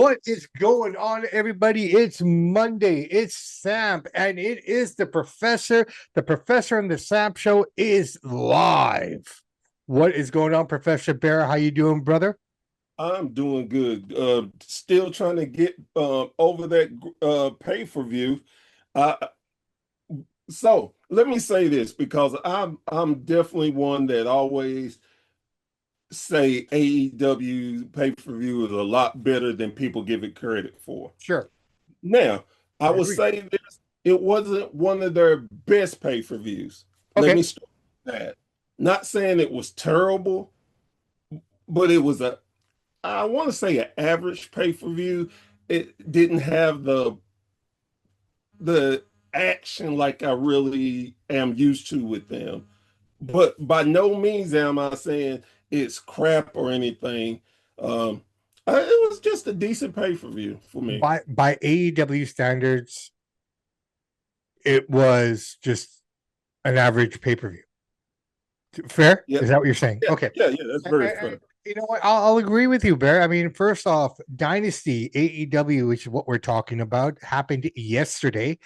What is going on, everybody? It's Monday. It's Samp, and it is the professor. The professor and the Samp show is live. What is going on, Professor Bear? How you doing, brother? I'm doing good. Still trying to get over that pay-per-view. Uh, so let me say this because I'm definitely one that always say AEW pay-per-view is a lot better than people give it credit for. Sure, Now, I I will agree. say this, it wasn't one of their best pay-per-views. Let Okay, me start with that. Not saying it was terrible, but it was I want to say an average pay-per-view. It didn't have the action like I really am used to with them. But by no means am I saying it's crap or anything. Um, it was just a decent pay-per-view for me. by AEW standards, it was just an average pay per view. Fair? Yeah, Is that what you're saying? yeah, Okay. yeah. That's very fair. You know what? I'll agree with you, Bear. I mean, first off, Dynasty AEW, which is what we're talking about, happened yesterday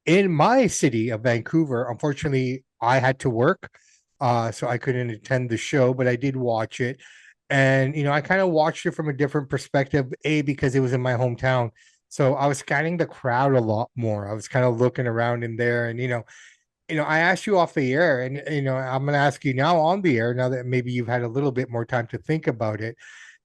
in my city of Vancouver. Unfortunately, I had to work, so I couldn't attend the show, but I did watch it. And I kind of watched it from a different perspective, because it was in my hometown. So I was scanning the crowd a lot more. I was kind of looking around in there, and I asked you off the air, and I'm going to ask you now on the air, now that maybe you've had a little bit more time to think about it.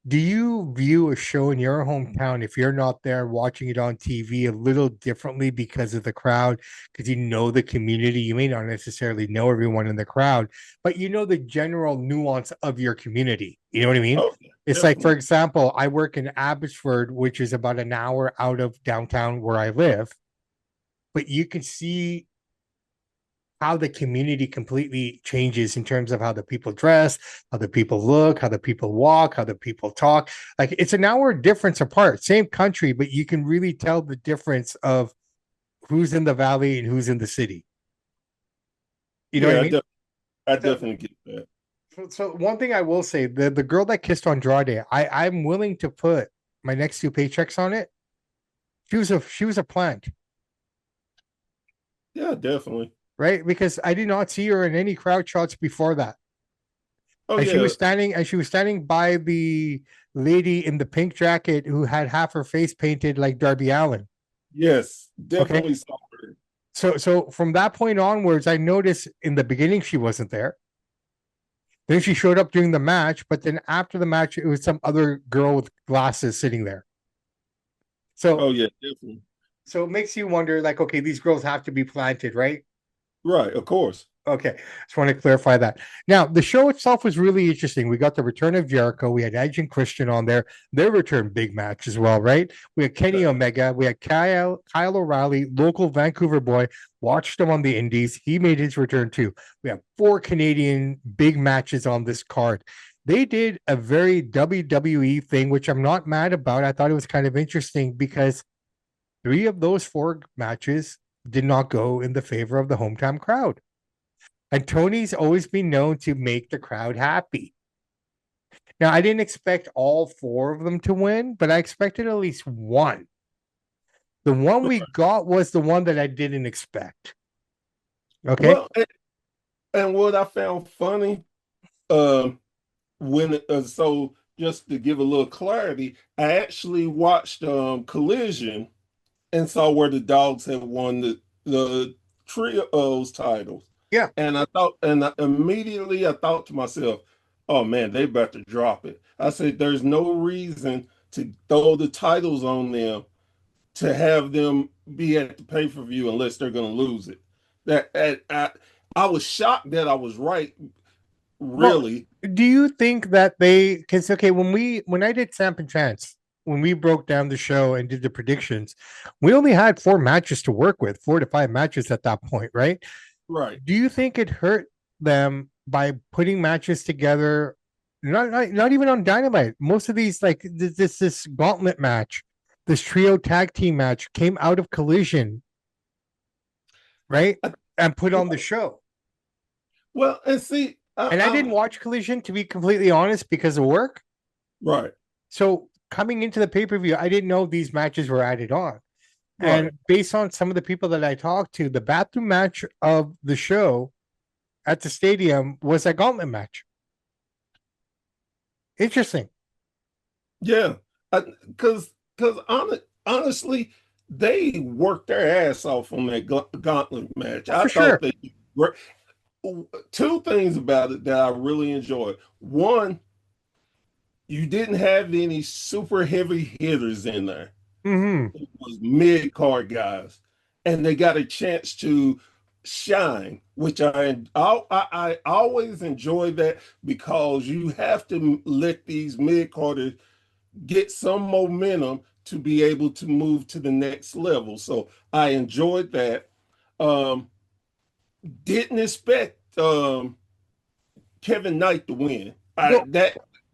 Do you view a show in your hometown, if you're not there watching it on TV, a little differently because of the crowd? Because you know the community, you may not necessarily know everyone in the crowd, but you know the general nuance of your community. You know what I mean? Oh, It's like, for definitely. example, I work in Abbotsford, which is about an hour out of downtown where I live, but you can see how the community completely changes in terms of how the people dress, how the people look, how the people walk, how the people talk. Like, it's an hour difference apart, same country, but you can really tell the difference of who's in the valley and who's in the city. You know what I Yeah, mean? I So, definitely get that. so one thing I will say, the girl that kissed Andrade, I'm willing to put my next two paychecks on it. She was a plant, Yeah, definitely. right? Because I did not see her in any crowd shots before that. Oh And yeah, she was standing by the lady in the pink jacket who had half her face painted like Darby Allin. yes, Okay. definitely saw her. So from that point onwards, I noticed in the beginning she wasn't there. Then she showed up during the match, but then after the match, it was some other girl with glasses sitting there. So Oh yeah, definitely. so it makes you wonder, like, okay, these girls have to be planted, right? Right, of course. Okay, just want to clarify that. Now, the show itself was really interesting. We got the return of Jericho. We had Edge and Christian on there. Their return big match as well, right? We had Kenny Omega. We had Kyle O'Reilly, local Vancouver boy. Watched him on the Indies. He made his return too. We have 4 Canadian big matches on this card. They did a very WWE thing, which I'm not mad about. I thought it was kind of interesting because 3 of those 4 matches did not go in the favor of the hometown crowd. And Tony's always been known to make the crowd happy. Now, I didn't expect all 4 of them to win, but I expected at least one. The one we got was the one that I didn't expect. Okay. Well, and what I found funny, um, when so just to give a little clarity, I actually watched Collision and saw where the dogs had won the trios titles, Yeah. and immediately I thought to myself, "Oh man, they about to drop it." I said, "There's no reason to throw the titles on them to have them be at the pay-per-view unless they're going to lose it." I was shocked that I was right, Well, really. do you think that because, okay, when I did Samp and Chance, when we broke down the show and did the predictions, we only had 4 matches to work with, 4 to 5 matches at that point, right? Right. Do you think it hurt them by putting matches together? Not even on Dynamite. Most of these, like this gauntlet match, this trio tag team match, came out of Collision, right? I- And put on the show. well, and see, And I didn't watch Collision, to be completely honest, because of work. right. So coming into the pay-per-view, I didn't know these matches were added on. And Right. based on some of the people that I talked to, the bathroom match of the show at the stadium was a gauntlet match. Interesting. Yeah. Because honestly, they worked their ass off on that gauntlet match. Oh, I for thought sure. they were two things about it that I really enjoyed. One, you didn't have any super heavy hitters in there. Hmm. It was mid card guys, and they got a chance to shine, which I always enjoy that because you have to let these mid carders get some momentum to be able to move to the next level. So I enjoyed that. Um, didn't expect Kevin Knight to win. Well,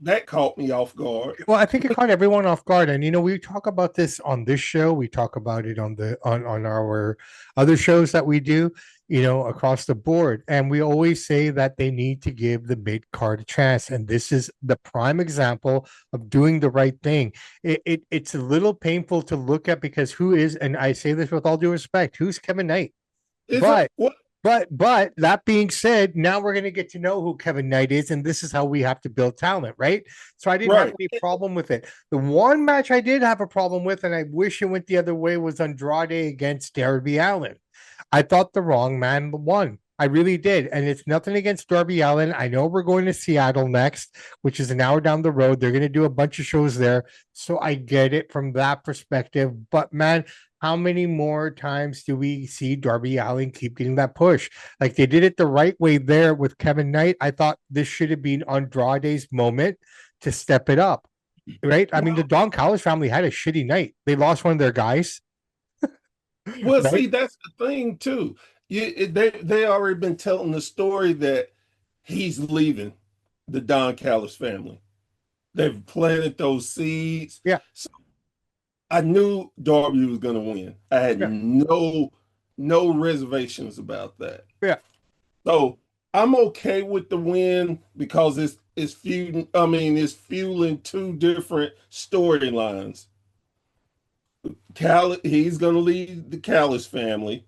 That caught me off guard. Well, I think it caught everyone off guard, and we talk about this on this show. We talk about it on the on our other shows that we do, across the board, and we always say that they need to give the mid card a chance, and this is the prime example of doing the right thing. It's a little painful to look at because who is, and I say this with all due respect, who's Kevin Knight? Is it But what? but that being said, now we're going to get to know who Kevin Knight is, and this is how we have to build talent, right? So I didn't have Right. any problem with it. The one match I did have a problem with, and I wish it went the other way, was Andrade against Darby Allin. I thought the wrong man won. I really did. And it's nothing against Darby Allin. I know we're going to Seattle next, which is an hour down the road. They're going to do a bunch of shows there. So I get it from that perspective. But man, how many more times do we see Darby Allin keep getting that push? Like they did it the right way there with Kevin Knight. I thought this should have been Andrade's moment to step it up, right? I mean, the Well, Don Callis family had a shitty night. They lost one of their guys, well, right? see, that's the thing too. They already been telling the story that he's leaving the Don Callis family. They've planted those seeds. Yeah, So I knew Darby was going to win. I had yeah, no reservations about that. yeah. So I'm okay with the win because it's feuding. I mean, it's fueling two different storylines. He's going to lead the Callis family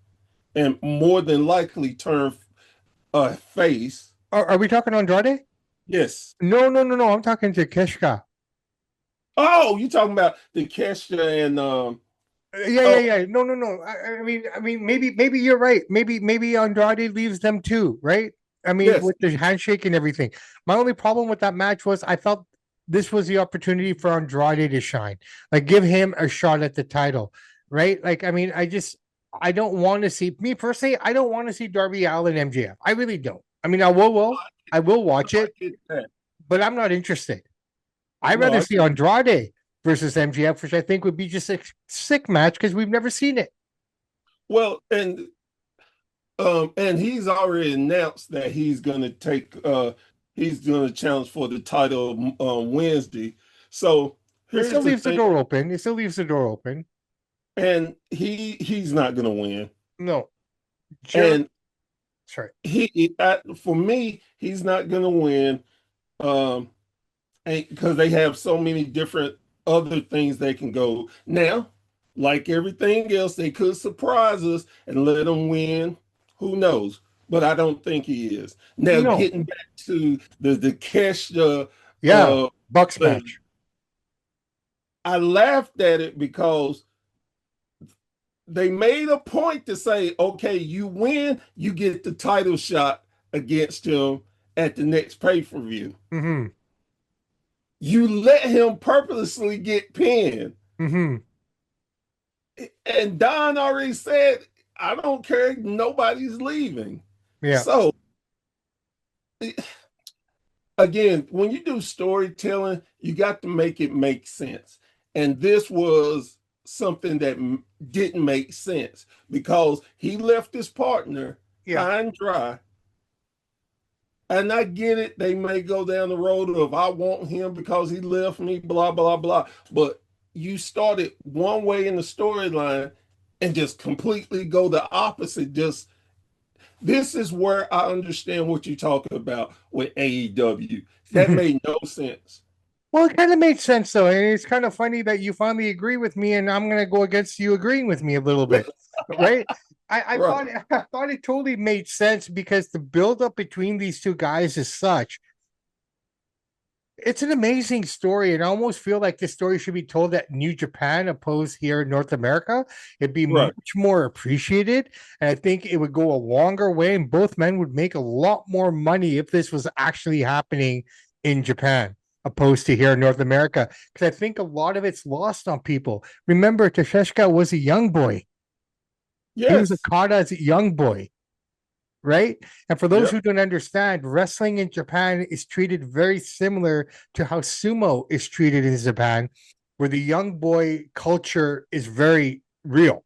and more than likely turn a face. Are we talking Andrade? Yes. No, no, no, no. I'm talking to Keshka. Oh, you talking about the Kesha and Yeah, yeah, oh yeah. No, no, no. I mean, maybe you're right. Maybe Andrade leaves them too, right? I mean, yes. with the handshake and everything. My only problem with that match was I felt this was the opportunity for Andrade to shine. Like, give him a shot at the title, right? Like, I mean, I don't want to see me personally. I don't want to see Darby Allin MJF. I really don't. I mean, I will watch I it, get that. but I'm not interested. I'd No, rather I see get Andrade versus MJF, which I think would be just a sick match because we've never seen it. well, and he's already announced that he's gonna challenge for the title Wednesday. So It still here's the leaves the thing, door open. It still leaves the door open. and he's not gonna win. No, Jared. And Sorry. for me, he's not gonna win. Um, because they have so many different other things they can go. Now, like everything else, they could surprise us and let him win. Who knows? But I don't think he is. Now, No. getting back to the Kesha Yeah. uh Bucks thing, match. I laughed at it because they made a point to say, okay, you win, you get the title shot against him at the next pay-per-view. Mm-hmm. You let him purposely get pinned. Mm-hmm. And Don already said, I don't care, nobody's leaving. Yeah. So again, when you do storytelling, you got to make it make sense. And this was something that didn't make sense because he left his partner Yeah. high and dry. And I get it, they may go down the road of I want him because he left me, blah, blah, blah. But you started one way in the storyline and just completely go the opposite. Just this is where I understand what you're talking about with AEW. That made no sense. Well, it kind of made sense though, and it's kind of funny that you finally agree with me, and I'm gonna go against you agreeing with me a little bit, right? I Right, thought I thought it totally made sense because the buildup between these two guys is such. It's an amazing story, and I almost feel like this story should be told at New Japan opposed here in North America. It'd be right. much more appreciated, and I think it would go a longer way, and both men would make a lot more money if this was actually happening in Japan opposed to here in North America. Because I think a lot of it's lost on people. Remember, Tasheshka was a young boy. He was Yes. Okada's young boy, right? And for those Yep. who don't understand, wrestling in Japan is treated very similar to how sumo is treated in Japan, where the young boy culture is very real,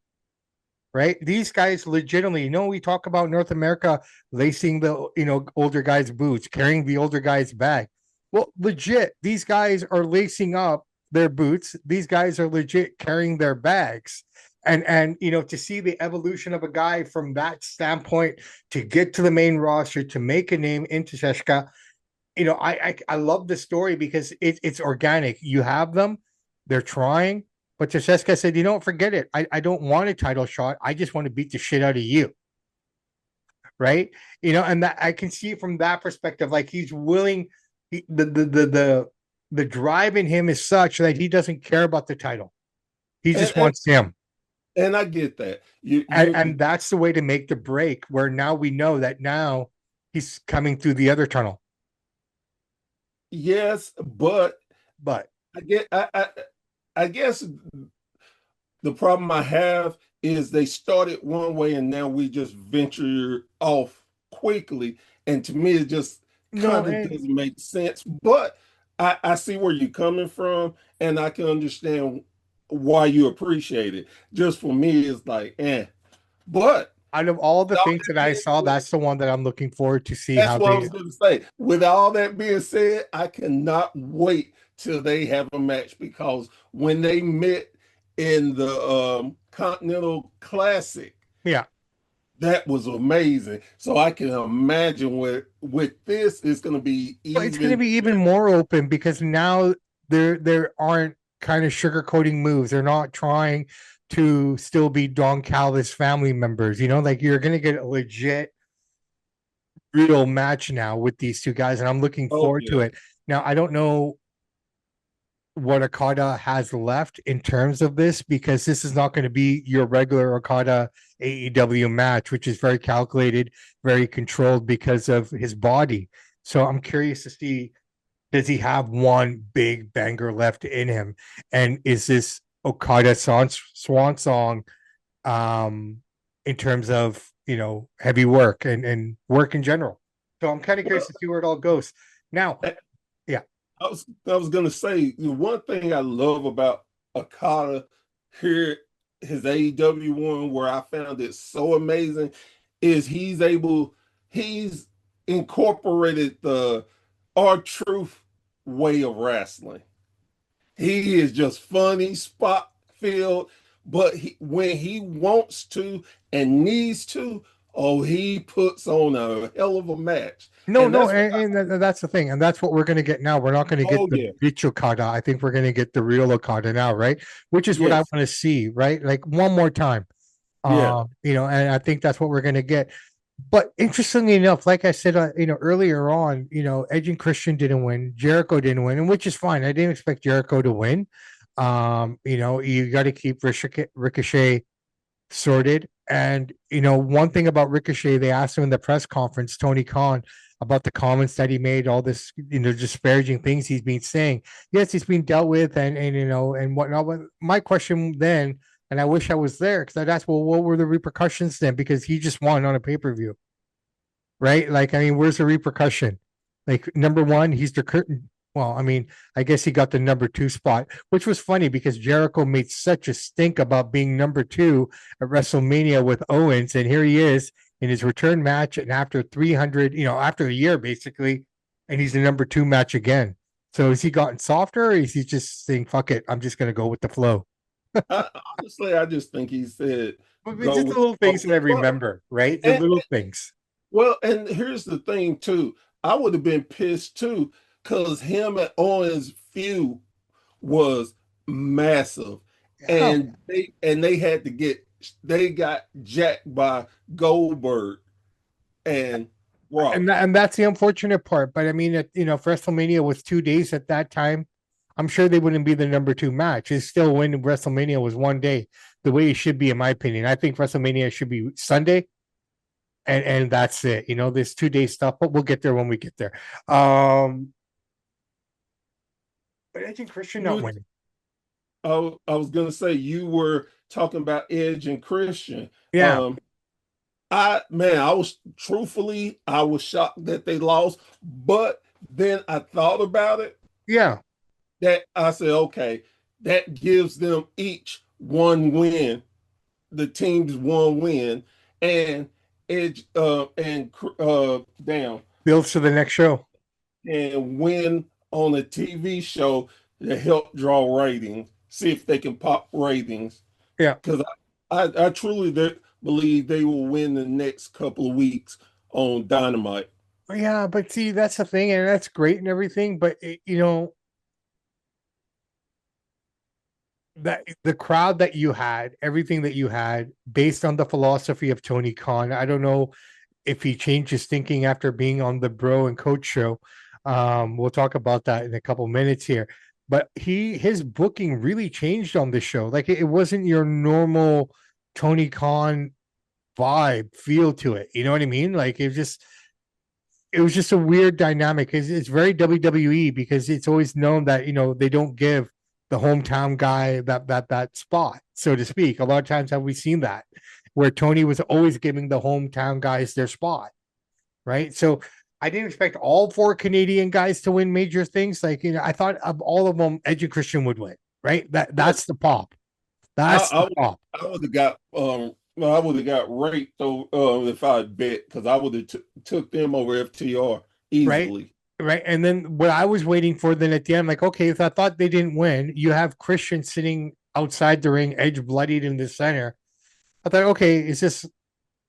right? These guys legitimately, we talk about North America lacing the, older guys' boots, carrying the older guy's bag. Well, legit, these guys are lacing up their boots. These guys are legit carrying their bags. And to see the evolution of a guy from that standpoint to get to the main roster to make a name into Sheshka, I love the story because it's organic. You have them, they're trying, but Czeska said, forget it. I don't want a title shot. I just want to beat the shit out of you. Right. And that I can see it from that perspective. Like he's willing, the drive in him is such that he doesn't care about the title. He And just wants him. and I get that. And that's the way to make the break where now we know that now he's coming through the other tunnel. yes, but But I get I guess the problem I have is they started one way and now we just venture off quickly. And to me, it just no, kind of and doesn't make sense. But I see where you're coming from and I can understand why you appreciate it. Just for me, it's like, eh. But out of all the with all things that that I being saw, said, that's the one that I'm looking forward to see that's how what I they. was going to say. With all that being said, I cannot wait till they have a match because when they met in the Continental Classic, Yeah, that was amazing. So I can imagine with this, it's going to be well, it's going to even be even better. more open because now there aren't kind of sugarcoating moves. They're not trying to still be Don Callis family members. Like you're going to get a legit real match now with these two guys, and I'm looking Oh forward to yeah, it. Now I don't know what Okada has left in terms of this because this is not going to be your regular Okada AEW match, which is very calculated, very controlled because of his body. So I'm curious to see, does he have one big banger left in him? And is this Okada swan song in terms of, heavy work and work in general? So I'm kind of curious well, to see where it all goes. Now, yeah, I was gonna say the one thing I love about Okada here, his AEW one, where I found it so amazing, is he's incorporated the R-Truth way of wrestling. He is just funny, spot filled, but when he wants to and needs to, oh, he puts on a hell of a match, no, and no, that's what. and that's the thing, and that's what we're going to get now. We're not going to get Oh the yeah, bitch Okada. I think we're going to get the real Okada now, right? Which is what I yes, want to see, right? Like one more time, yeah. and I think that's what we're going to get. But interestingly enough, like I said, earlier on, Edge and Christian didn't win, Jericho didn't win, and which is fine. I didn't expect Jericho to win. You got to keep Ricochet sorted. And one thing about Ricochet, they asked him in the press conference, Tony Khan, about the comments that he made, all this, disparaging things he's been saying. Yes, he's been dealt with, and whatnot. But my question then, and I wish I was there because I'd ask, well, what were the repercussions then? Because he just won on a pay-per-view, right? Like, I mean, where's the repercussion? Like, number one, he's the curtain. Well, I mean, I guess he got the number two spot, which was funny because Jericho made such a stink about being number two at WrestleMania with Owens, and here he is in his return match, and after 300, after a year basically, and he's the number two match again. So has he gotten softer, or is he just saying, "Fuck it, I'm just gonna go with the flow"? Honestly, I just think he said But it's go just the with little the things flow. that I Well, remember, right? The and little things. well, and here's the thing too. I would have been pissed too. because him and Owens' feud was massive, Yeah. and they had to get they got jacked by Goldberg and Rock. And that's the unfortunate part. But I mean, if WrestleMania was 2 days at that time, I'm sure they wouldn't be the number two match. It's still when WrestleMania was one day, the way it should be, in my opinion. I think WrestleMania should be Sunday, and that's it. This 2 day stuff, but we'll get there when we get there. But Edge and Christian not You, winning. I was gonna say you were talking about Edge and Christian. Yeah, Um, I was truthfully, I was shocked that they lost, but then I thought about it. yeah. That I said, okay, that gives them each one win. The team's one win, and Edge damn, Builds to the next show. and win on a TV show to help draw ratings. See if they can pop ratings. Yeah. Because I truly believe they will win the next couple of weeks on Dynamite. Yeah, but see, that's the thing, and that's great and everything. But that the crowd that you had, everything that you had, based on the philosophy of Tony Khan. I don't know if he changed his thinking after being on the Bro and Coach show. We'll talk about that in a couple minutes here. But his booking really changed on this show. Like it wasn't your normal Tony Khan vibe feel to it. You know what I mean? Like it was just a weird dynamic. It's very WWE because it's always known that they don't give the hometown guy that spot, so to speak. A lot of times have we seen that where Tony was always giving the hometown guys their spot, right? So I didn't expect all four Canadian guys to win major things. Like I thought of all of them, Edge and Christian would win, right? That's the pop. That's the I pop. I would have got I would have got raped though if I had bet because I would have took them over FTR Right? easily. Right. And then what I was waiting for then at the end, I'm like, okay, if I thought they didn't win, you have Christian sitting outside the ring, Edge bloodied in the center. I thought, okay, is this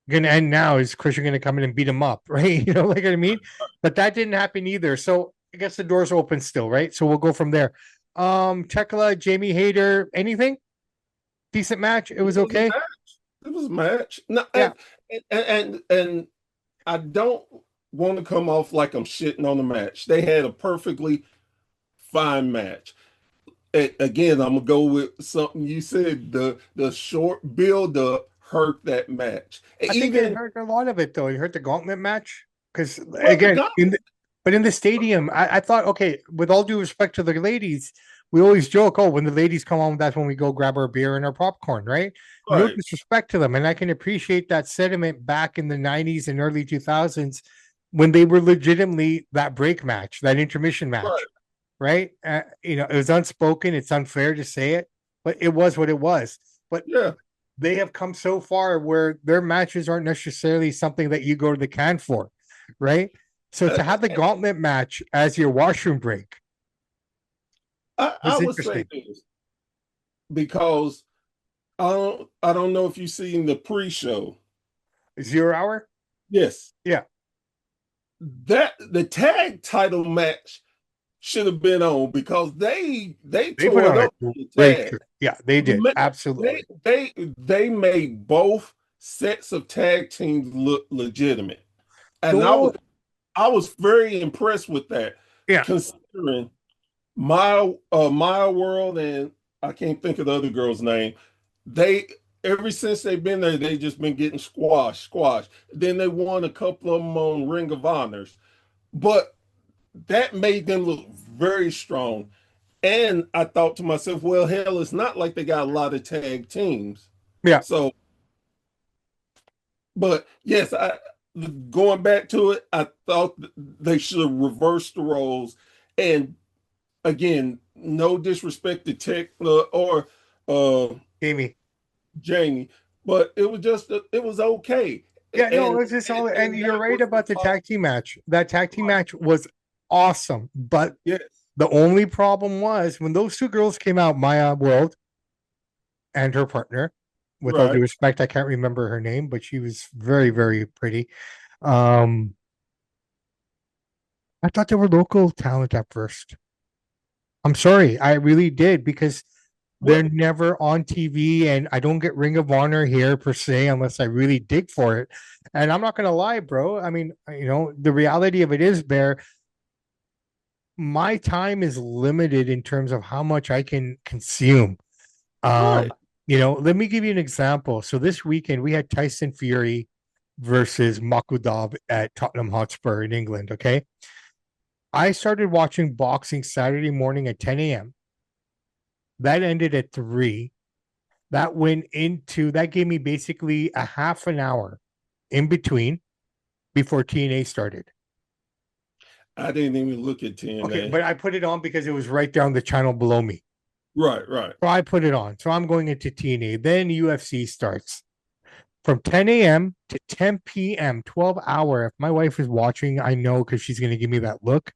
gonna end now? Is Christian gonna come in and beat him up? Right. Like what I mean? But that didn't happen either. So I guess the door's open still, right? So we'll go from there. Tekla, Jamie Hayter, anything? Decent match. It was It was a okay. match. It was a match. No, Yeah. and I don't want to come off like I'm shitting on the match. They had a perfectly fine match. Again, I'm gonna go with something you said. The short build up hurt that match. I think it Even hurt a lot of it though. It hurt the gauntlet match because well, the again, guy, but in the stadium, I thought, okay, with all due respect to the ladies, we always joke, oh, when the ladies come on, that's when we go grab our beer and our popcorn, right? No right, disrespect to them, and I can appreciate that sentiment back in the '90s and early 2000s when they were legitimately that break match, that intermission match, right, right? It was unspoken. It's unfair to say it, but it was what it was. But yeah. they have come so far where their matches aren't necessarily something that you go to the can for, right? So to have the gauntlet match as your washroom break I was would say interesting. this because I don't know if you've seen the pre-show. 0 hour? Yes, Yeah. that the tag title match should have been on because they They put tore it on a up on the great tag. show. Yeah, they did. They Absolutely. they they made both sets of tag teams look legitimate, and So, I was very impressed with that, yeah, considering my world and I can't think of the other girl's name. They ever since they've been there, they just been getting squashed. Then they won a couple of them on Ring of Honors, but that made them look very strong. And I thought to myself, well, hell, it's not like they got a lot of tag teams. yeah. So, but yes, going back to it, I thought they should have reversed the roles. And again, no disrespect to Tech or uh, Amy. Jamie, but it was just it was okay. Yeah, no, And it's just all, and you're that right was the about the top tag team match. That tag team part. match was awesome. But Yes, the only problem was when those two girls came out, Maya World and her partner, with all due right. respect, I can't remember her name, but she was very, very pretty. Um, I thought they were local talent at first. I'm sorry, I really did because they're What? never on TV, and I don't get Ring of Honor here per se unless I really dig for it. And I'm not gonna lie, bro. I mean, the reality of it is, Bear, my time is limited in terms of how much I can consume. Um, Right. let me give you an example. So this weekend we had Tyson Fury versus Makudov at Tottenham Hotspur in England. Okay. I started watching boxing Saturday morning at 10 a.m. That ended at 3. That gave me basically a half an hour in between before TNA started. I didn't even look at Okay, TNA. but I put it on because it was right down the channel below me. Right, right. So I put it on. So I'm going into TNA. Then UFC starts from 10 a.m. to 10 p.m., 12 hour. If my wife is watching, I know because she's going to give me that look.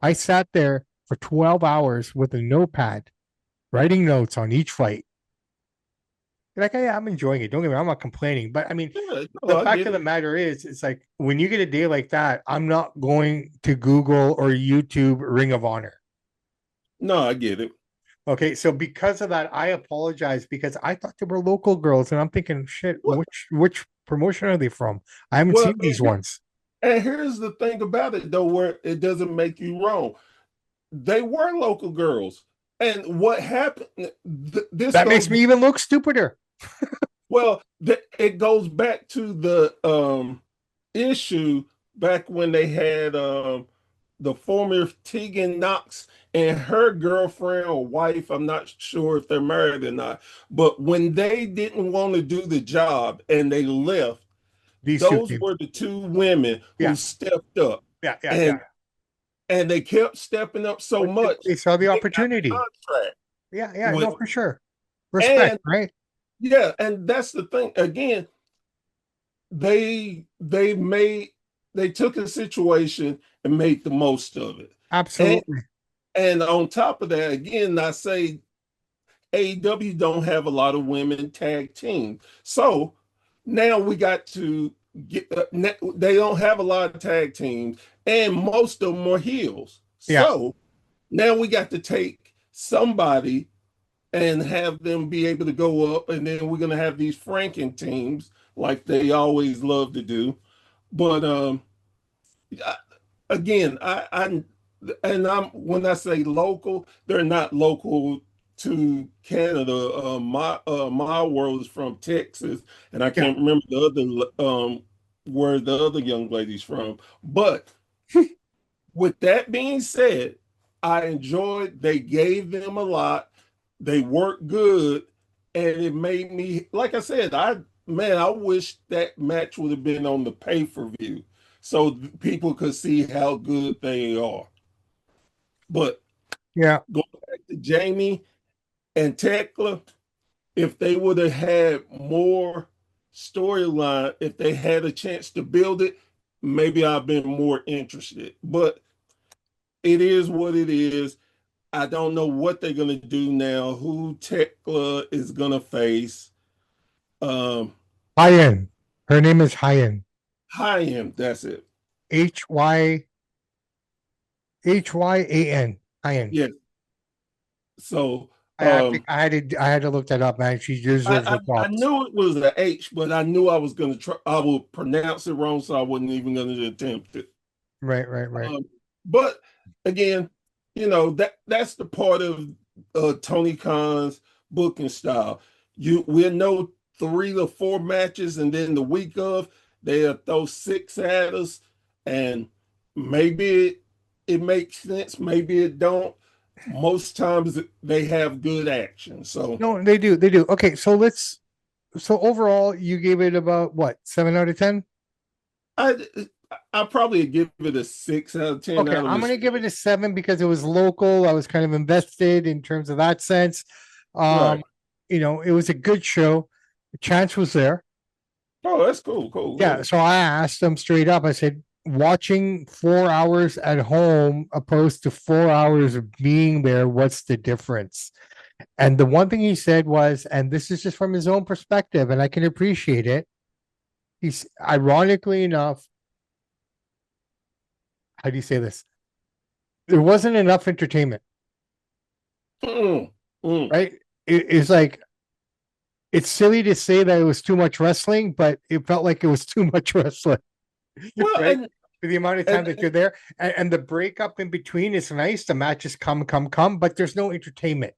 I sat there for 12 hours with a notepad, writing notes on each fight. Like, hey, I'm enjoying it. Don't get me wrong, I'm not complaining. But I mean, Yeah, no, the I fact get of the it. matter is, it's like when you get a day like that, I'm not going to Google or YouTube Ring of Honor. No, I get it. Okay, so because of that, I apologize because I thought they were local girls, and I'm thinking, shit, What? which promotion are they from? I haven't Well, seen these ones. and here's the thing about it, though, where it doesn't make you wrong. They were local girls. And what happened, this That goes, makes me even look stupider. well, it goes back to the issue back when they had the former Tegan Knox and her girlfriend or wife. I'm not sure if they're married or not. But when they didn't want to do the job and they left, These two those teams. were the two women Yeah, who stepped up. yeah, yeah, yeah. And and they kept stepping up so But much, they saw the they got the opportunity. contract Yeah, yeah, with, no, for sure. Respect, and right? yeah, and that's the thing. Again, they they took a situation and made the most of it. And Absolutely. and on top of that, again, I say AEW don't have a lot of women tag teams. So now we got to get they don't have a lot of tag teams, and most of them are heels. Yeah, So now we got to take somebody and have them be able to go up, and then we're gonna have these Franken teams like they always love to do. But I, again, I and I'm when I say local, they're not local to Canada. My world is from Texas, and I yeah. can't remember the other where the other young lady's from. But with that being said, I enjoyed. They gave them a lot. They worked good, and it made me, like I said, I wish that match would have been on the pay-per-view so people could see how good they are. But Yeah. going back to Jamie and Tekla, if they would have had more storyline, if they had a chance to build it, maybe I've been more interested. But it is what it is. I don't know what they're gonna do now, who Tekla is gonna face. Um, Hyen. Her name is Hyen. Him, that's it. Hyan. Hyen. Yeah. So I think I had to look that up, man. She deserves the I props. knew it was an H, but I knew I was gonna try. I would pronounce it wrong, so I wasn't even gonna attempt it. Right, right, right. But again, that's the part of Tony Khan's booking style. We'll know 3 to 4 matches, and then the week of they'll throw six at us, and maybe it makes sense, maybe it don't. Most times they have good action. So No, they do. They do. Okay, so overall, you gave it about what, 7 out of 10? I I probably give it a 6 out of 10 Okay, out of I'm gonna give respect. it a 7 because it was local. I was kind of invested in terms of that sense. Um, Right. it was a good show. The chance was there. Oh, that's cool, cool, Yeah, cool. so I asked them straight up. I said, watching 4 hours at home opposed to 4 hours of being there, what's the difference? And the one thing he said was, and this is just from his own perspective, and I can appreciate it. He's ironically enough, how do you say this? There wasn't enough entertainment, Mm, mm. right? It's like it's silly to say that it was too much wrestling, but it felt like it was too much wrestling, Well, right? For the amount of time that and you're there, and the breakup in between is nice. The matches come, but there's no entertainment.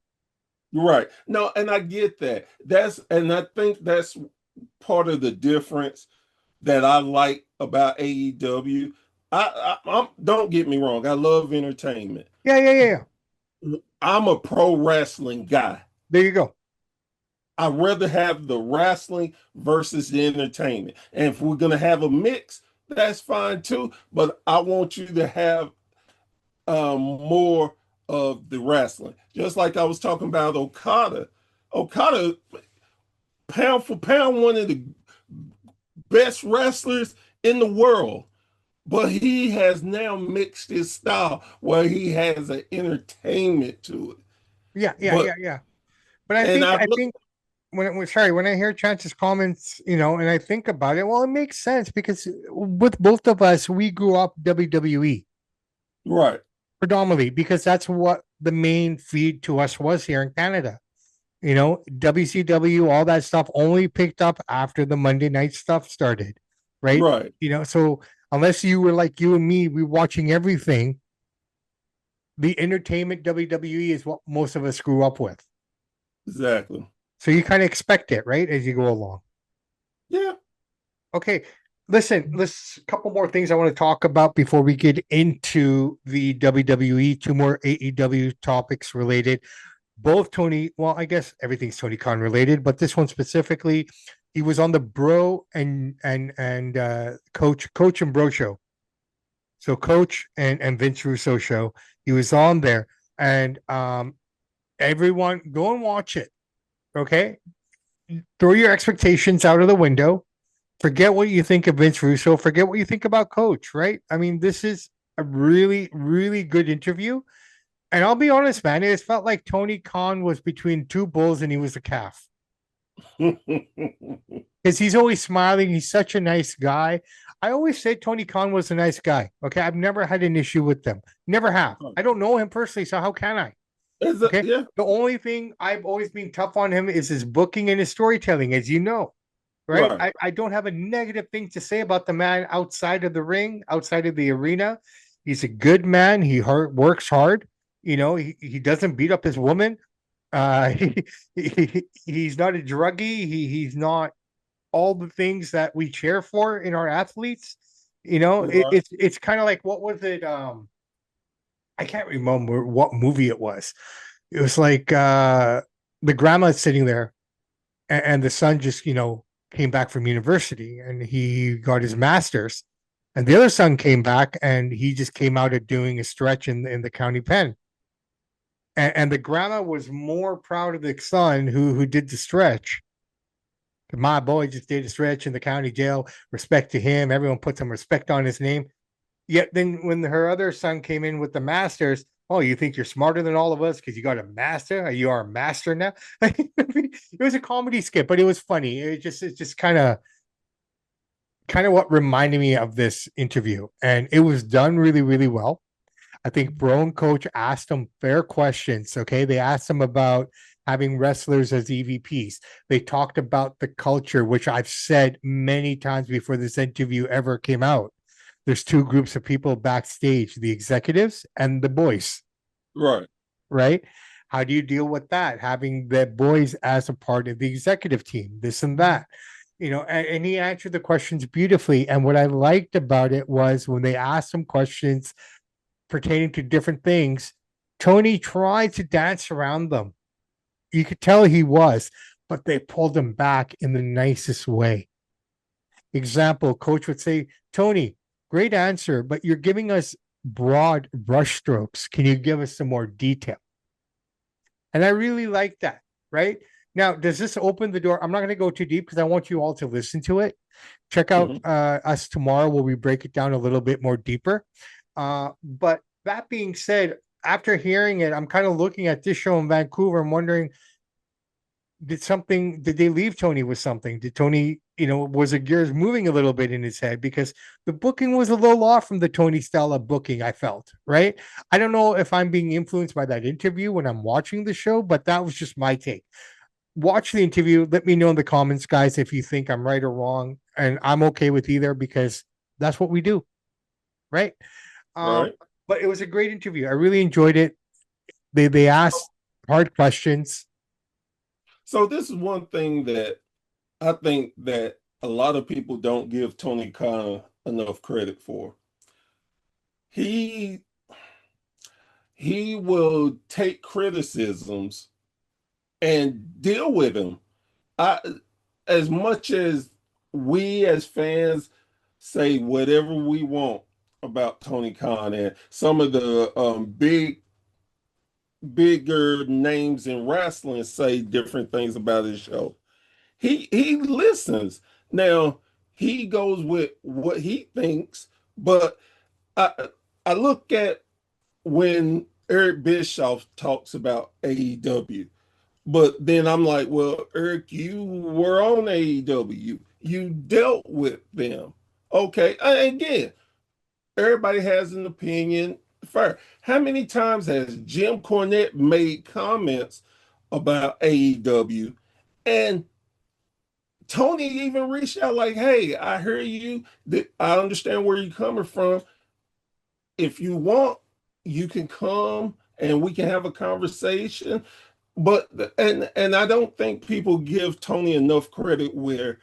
right. No, and I get that. And I think that's part of the difference that I like about AEW. Don't get me wrong, I love entertainment. Yeah. I'm a pro wrestling guy. There you go. I'd rather have the wrestling versus the entertainment. And if we're gonna have a mix, that's fine too. But I want you to have more of the wrestling. Just like I was talking about Okada. Okada, pound for pound, one of the best wrestlers in the world. But he has now mixed his style where he has an entertainment to it. But Yeah. But I and think I I look think when I hear Chance's comments, and I think about it, well, it makes sense because with both of us, we grew up WWE right, predominantly because that's what the main feed to us was here in Canada. WCW, all that stuff only picked up after the Monday night stuff started, right? right, So unless you were like you and me, we watching everything, the entertainment WWE is what most of us grew up with. exactly. So you kind of expect it, right, as you go along. Yeah. Okay, listen, let's a couple more things I want to talk about before we get into the WWE. Two more AEW topics related. Both Tony, well, I guess everything's Tony Khan related, but this one specifically, he was on the Bro and Coach and Bro show. So Coach and Vince Russo show. He was on there, and everyone go and watch it. Okay, throw your expectations out of the window. Forget what you think of Vince Russo. Forget what you think about Coach. Right? I mean, this is a really, really good interview. And I'll be honest, man, it felt like Tony Khan was between two bulls and he was a calf because he's always smiling. He's such a nice guy. I always say Tony Khan was a nice guy. Okay. I've never had an issue with them. Never have. I don't know him personally. So how can I? Okay. Yeah, The only thing I've always been tough on him is his booking and his storytelling, as you know. Right. right, I don't have a negative thing to say about the man outside of the ring, outside of the arena. He's a good man. Works hard. He doesn't beat up his woman. Uh, he's not a druggie. He's not all the things that we cheer for in our athletes. right, It's kind of like what was it? I can't remember what movie it was. It was like the grandma's sitting there, and the son just came back from university, and he got his master's, and the other son came back, and he just came out of doing a stretch in the county pen. And the grandma was more proud of the son who did the stretch. My boy just did a stretch in the county jail. Respect to him. Everyone put some respect on his name. Yet then when her other son came in with the masters, oh, you think you're smarter than all of us because you got a master? You are a master now. It was a comedy skit, but it was funny. It's just kind of what reminded me of this interview, and it was done really, really well. I think Bro and Coach asked them fair questions. Okay. They asked them about having wrestlers as EVPs. They talked about the culture, which I've said many times before this interview ever came out. There's two groups of people backstage, the executives and the boys, right. right? How do you deal with that? Having the boys as a part of the executive team, this and that. And he answered the questions beautifully. And what I liked about it was when they asked him questions pertaining to different things, Tony tried to dance around them. You could tell he was, but they pulled him back in the nicest way. Example, coach would say, Tony, great answer, but you're giving us broad brushstrokes. Can you give us some more detail? And I really like that, right? Now, does this open the door? I'm not going to go too deep because I want you all to listen to it. Check out Mhm. us tomorrow where we break it down a little bit more deeper. But that being said, after hearing it, I'm kind of looking at this show in Vancouver and wondering, did they leave Tony with something? Did Tony, was the gears moving a little bit in his head? Because the booking was a little off from the Tony style of booking, I felt, right? I don't know if I'm being influenced by that interview when I'm watching the show, but that was just my take. Watch the interview. Let me know in the comments, guys, if you think I'm right or wrong. And I'm okay with either because that's what we do, right? Um, right? but it was a great interview. I really enjoyed it. They asked hard questions. So this is one thing that I think that a lot of people don't give Tony Khan enough credit for. He he will take criticisms and deal with them. I as much as we as fans say whatever we want about Tony Khan and some of the bigger names in wrestling say different things about his show. He listens. Now he goes with what he thinks, but I I look at when Eric Bischoff talks about AEW, but then I'm like, well, Eric, you were on AEW. You dealt with them. Okay. Again, everybody has an opinion. Fair. How many times has Jim Cornette made comments about AEW? And Tony even reached out like, hey, I hear you. I understand where you're coming from. If you want, you can come and we can have a conversation. But and I don't think people give Tony enough credit where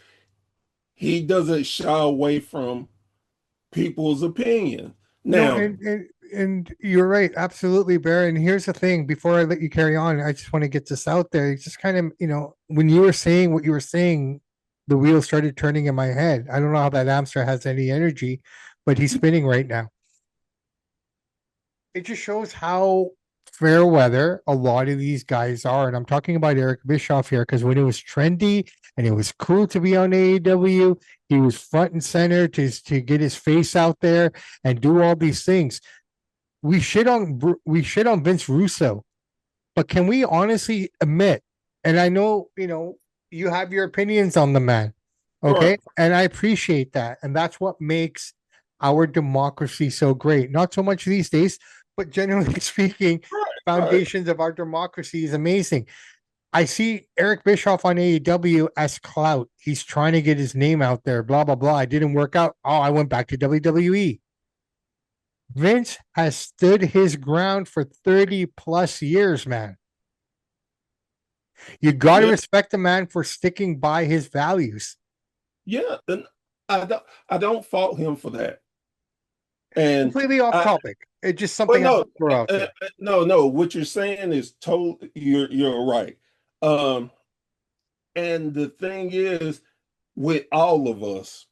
he doesn't shy away from people's opinion. No, Now, and you're right, absolutely, Bear. And here's the thing: before I let you carry on, I just want to get this out there. It's just kind of, when you were saying what you were saying, the wheels started turning in my head. I don't know how that hamster has any energy, but he's spinning right now. It just shows how fair weather a lot of these guys are. And I'm talking about Eric Bischoff here because when it was trendy and it was cool to be on AEW, he was front and center to get his face out there and do all these things. We shit on Vince Russo, but can we honestly admit? And I know you have your opinions on the man, right, okay, and I appreciate that, and that's what makes our democracy so great. Not so much these days, but generally speaking, right, right. foundations of our democracy is amazing. I see Eric Bischoff on AEW as clout. He's trying to get his name out there. Blah blah blah. It didn't work out. Oh, I went back to WWE. Vince has stood his ground for 30 plus years, man. You got to Yeah, respect the man for sticking by his values. yeah. And I don't fault him for that. And Completely off I topic. It's just well, something I no, want to throw out there. no. What you're saying is total. You're right. Um, and the thing is, with all of us,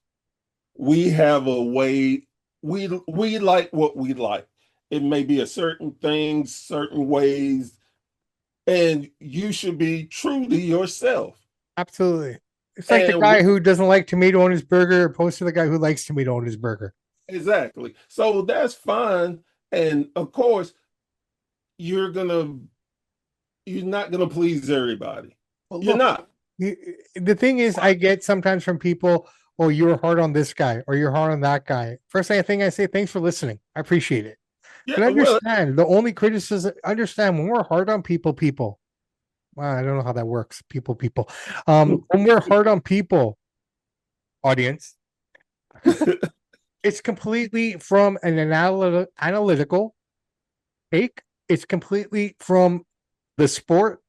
we have a way. We like what we like. It may be a certain things, certain ways, and you should be true to yourself. Absolutely. It's like the And guy who doesn't like tomato on his burger opposed to the guy who likes tomato on his burger. exactly. So that's fine. And of course, you're gonna you're not gonna please everybody. But You're look, not. the thing is, I get sometimes from people, oh, you're hard on this guy or you're hard on that guy. First thing I say, thanks for listening. I appreciate it. Yeah, But well, understand the only criticism, understand when we're hard on people, well, I don't know how that works. People. When we're hard on people, audience, it's completely from an analytical take. It's completely from the sport.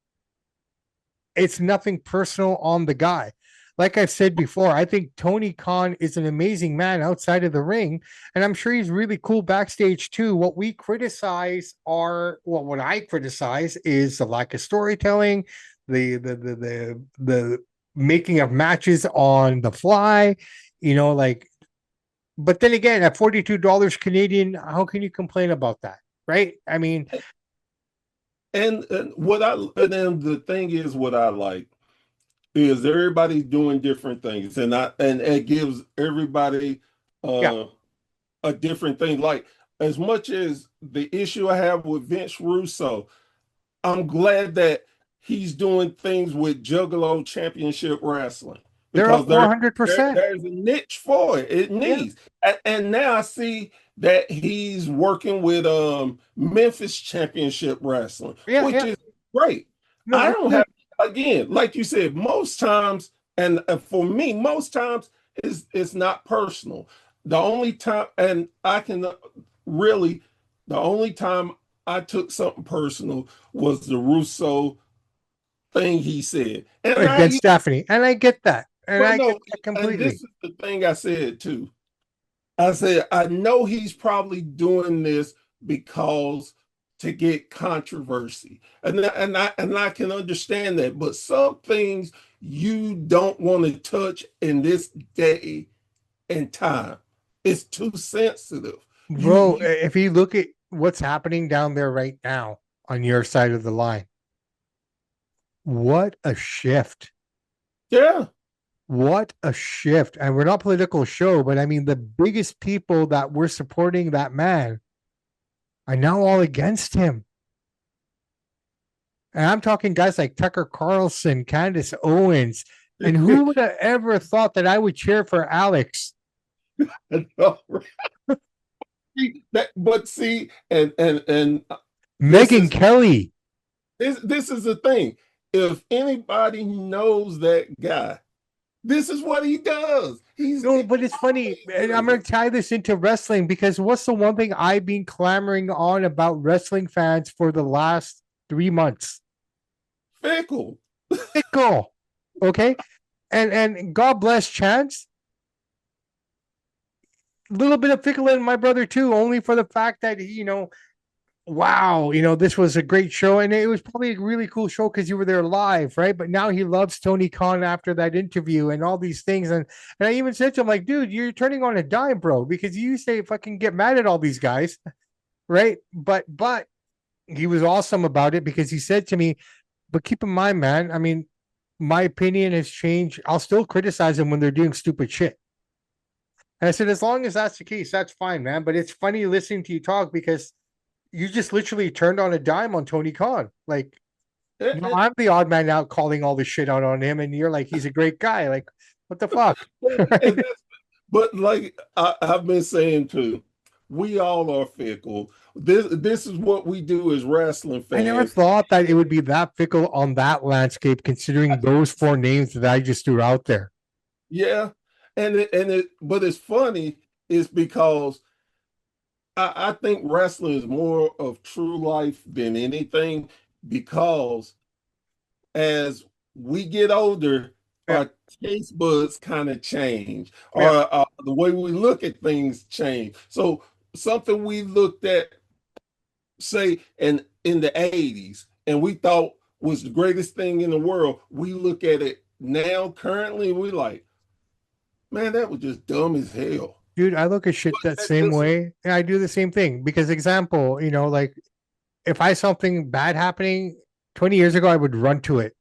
It's nothing personal on the guy. Like I've said before, I think Tony Khan is an amazing man outside of the ring, and I'm sure he's really cool backstage too. What I criticize is the lack of storytelling, the making of matches on the fly, like. But then again, at $42 Canadian, how can you complain about that, right? I mean, and then the thing is what I like is everybody's doing different things, and it gives everybody yeah, uh a different thing. Like as much as the issue I have with Vince Russo, I'm glad that he's doing things with Juggalo Championship Wrestling They're up because 100%. there's a niche for it. It Yeah. needs, and now I see that he's working with Memphis Championship Wrestling, Yeah. which Yeah. is great. No, I it's don't good. have, again, like you said, most times, and for me, most times it's not personal. The only time, and I can really, the only time I took something personal was the Russo thing he said. And Against Stephanie. And I get that. And but I get no, that and this completely. is the thing I said too. I said, I know he's probably doing this because to get controversy. And I can understand that, but some things you don't want to touch in this day and time. It's too sensitive. Bro, You if you look at what's happening down there right now on your side of the line, what a shift. yeah. What a shift. And we're not a political show, but I mean, the biggest people that were supporting that man are now all against him. And I'm talking guys like Tucker Carlson, Candace Owens. And who would have ever thought that I would cheer for Alex? But see, and this Megan is Kelly. this is the thing. If anybody knows that guy, this is what he does. No, but it's funny. And I'm going to tie this into wrestling because what's the one thing I've been clamoring on about wrestling fans for the last 3 months? fickle. Fickle. Okay. And God bless Chance. A little bit of fickle in my brother too, only for the fact that he, wow, this was a great show. And it was probably a really cool show because you were there live, right? But now he loves Tony Khan after that interview and all these things. And I even said to him, like, dude, you're turning on a dime, bro, because you say fucking get mad at all these guys, right? But he was awesome about it because he said to me, but keep in mind, man, I mean, my opinion has changed. I'll still criticize them when they're doing stupid shit. And I said, as long as that's the case, that's fine, man. But it's funny listening to you talk because you just literally turned on a dime on Tony Khan. Like, no, And, I'm the odd man out calling all this shit out on him, and you're like, he's a great guy. Like, what the fuck? and Right? but like I've been saying too, we all are fickle. This is what we do as wrestling I never fans. thought that it would be that fickle on that landscape, considering those four names that I just threw out there. Yeah. But it's funny is because I think wrestling is more of true life than anything because as we get older, Yeah, our taste buds kind of change, or yeah, the way we look at things change. So something we looked at, say, in the 80s, and we thought was the greatest thing in the world, we look at it now, currently, we like, man, that was just dumb as hell. dude, I look at shit that same This, way, and I do the same thing. Because, example, like if I saw something bad happening 20 years ago, I would run to it,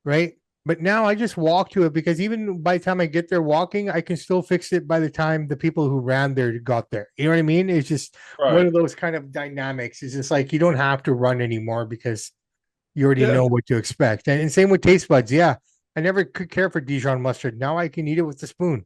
right? But now I just walk to it because even by the time I get there walking, I can still fix it by the time the people who ran there got there. You know what I mean? It's just one right. of those kind of dynamics. It's just like you don't have to run anymore because you already Yeah. know what to expect. And same with taste buds. Yeah. I never could care for Dijon mustard. Now I can eat it with the spoon.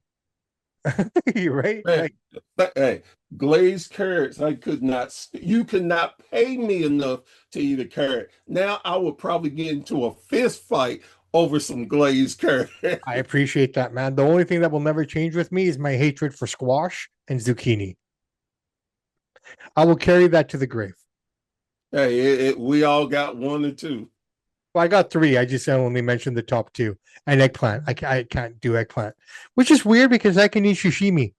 You're right. Man, Like, hey, glazed carrots, you could not pay me enough to eat a carrot. Now I would probably get into a fist fight over some glazed carrot. I appreciate that, man. The only thing that will never change with me is my hatred for squash and zucchini. I will carry that to the grave. Hey, we all got one or two. Well, I got three. I just only mentioned the top two. And eggplant. I can't do eggplant, which is weird because I can eat sashimi.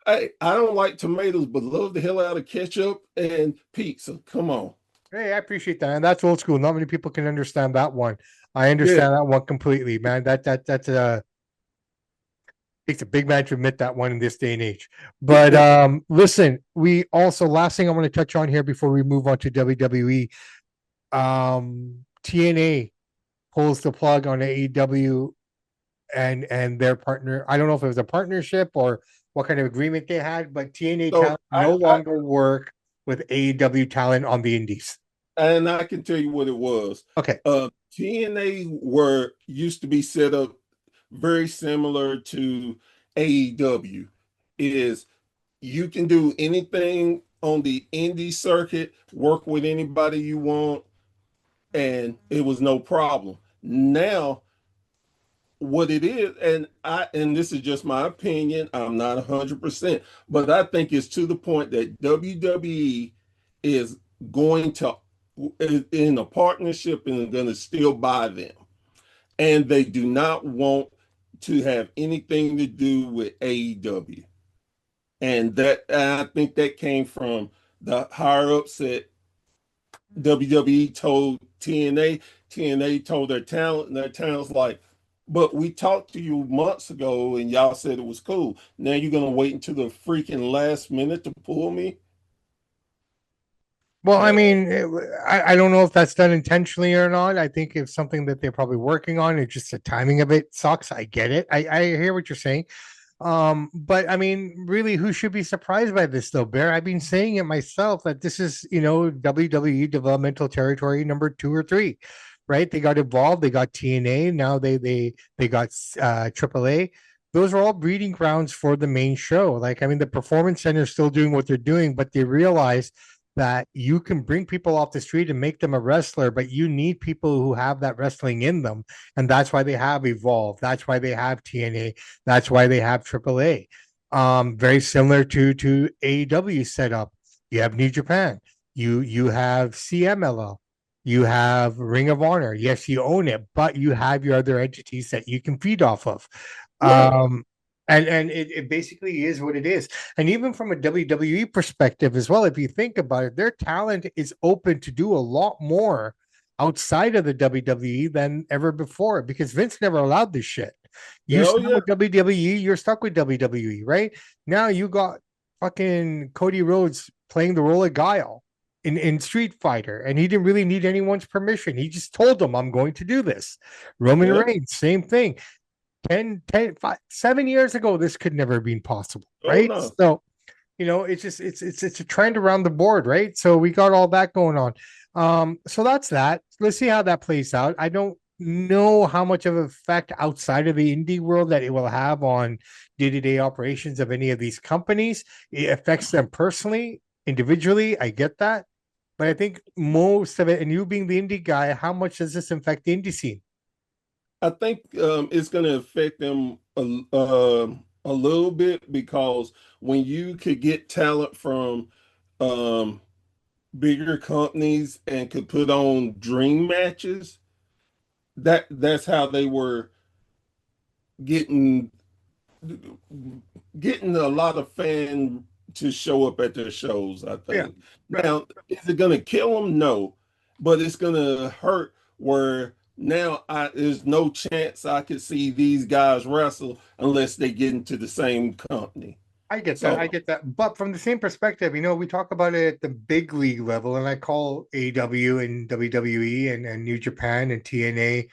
I don't like tomatoes, but love the hell out of ketchup and pizza. Come on. Hey, I appreciate that. And that's old school. Not many people can understand that one. I Yeah. understand that one completely, man. That's takes a big man to admit that one in this day and age. But listen, we also last thing I want to touch on here before we move on to WWE. TNA pulls the plug on AEW and their partner. I don't know if it was a partnership or what kind of agreement they had, but TNA So talent no longer work with AEW talent on the indies. and I can tell you what it was. Okay. TNA were used to be set up very similar to AEW. Is you can do anything on the indie circuit, work with anybody you want, and it was no problem. Now, what it is, and this is just my opinion, I'm not 100%, but I think it's to the point that WWE is going to in a partnership and going to still buy them. And they do not want to have anything to do with AEW. And I think that came from the higher ups at WWE told TNA, TNA told their talent, and their talent's like, but we talked to you months ago and y'all said it was cool. Now you're gonna wait until the freaking last minute to pull me? Well, I Uh, mean, I don't know if that's done intentionally or not. I think it's something that they're probably working on. It's just the timing of it sucks. I get it. I hear what you're saying. But I mean, really, who should be surprised by this though, Bear? I've been saying it myself that this is, WWE developmental territory number 2 or 3, right? They got involved, they got TNA, now they got AAA. Those are all breeding grounds for the main show. Like, I mean, the performance center is still doing what they're doing, but they realize that you can bring people off the street and make them a wrestler, but you need people who have that wrestling in them. And that's why they have Evolve. That's why they have TNA. That's why they have AAA. Very similar to AEW setup. You have New Japan. You have CMLL. You have Ring of Honor. Yes, you own it, but you have your other entities that you can feed off of. right. Um, and it basically is what it is. And even from a WWE perspective as well, if you think about it, their talent is open to do a lot more outside of the WWE than ever before because Vince never allowed this shit. You Oh start yeah. with WWE, you're stuck with WWE, right? Now you got fucking Cody Rhodes playing the role of Guile in Street Fighter, and he didn't really need anyone's permission. He just told them, I'm going to do this. Roman Yeah. Reigns, same thing. 7 years ago, this could never have been possible, Oh right? no. So, it's just it's a trend around the board, right? So we got all that going on. So that's that. Let's see how that plays out. I don't know how much of an effect outside of the indie world that it will have on day-to-day operations of any of these companies. It affects them personally, individually. I get that. But I think most of it, and you being the indie guy, how much does this affect the indie scene? I think it's going to affect them a little bit because when you could get talent from um, bigger companies and could put on dream matches, that's how they were getting getting a lot of fans to show up at their shows, I Yeah. think. Now, is it going to kill them? No, but it's going to hurt where now there's no chance I could see these guys wrestle unless they get into the same company. I get that. I So, get that. But from the same perspective, we talk about it at the big league level, and I call AEW and WWE and New Japan and TNA,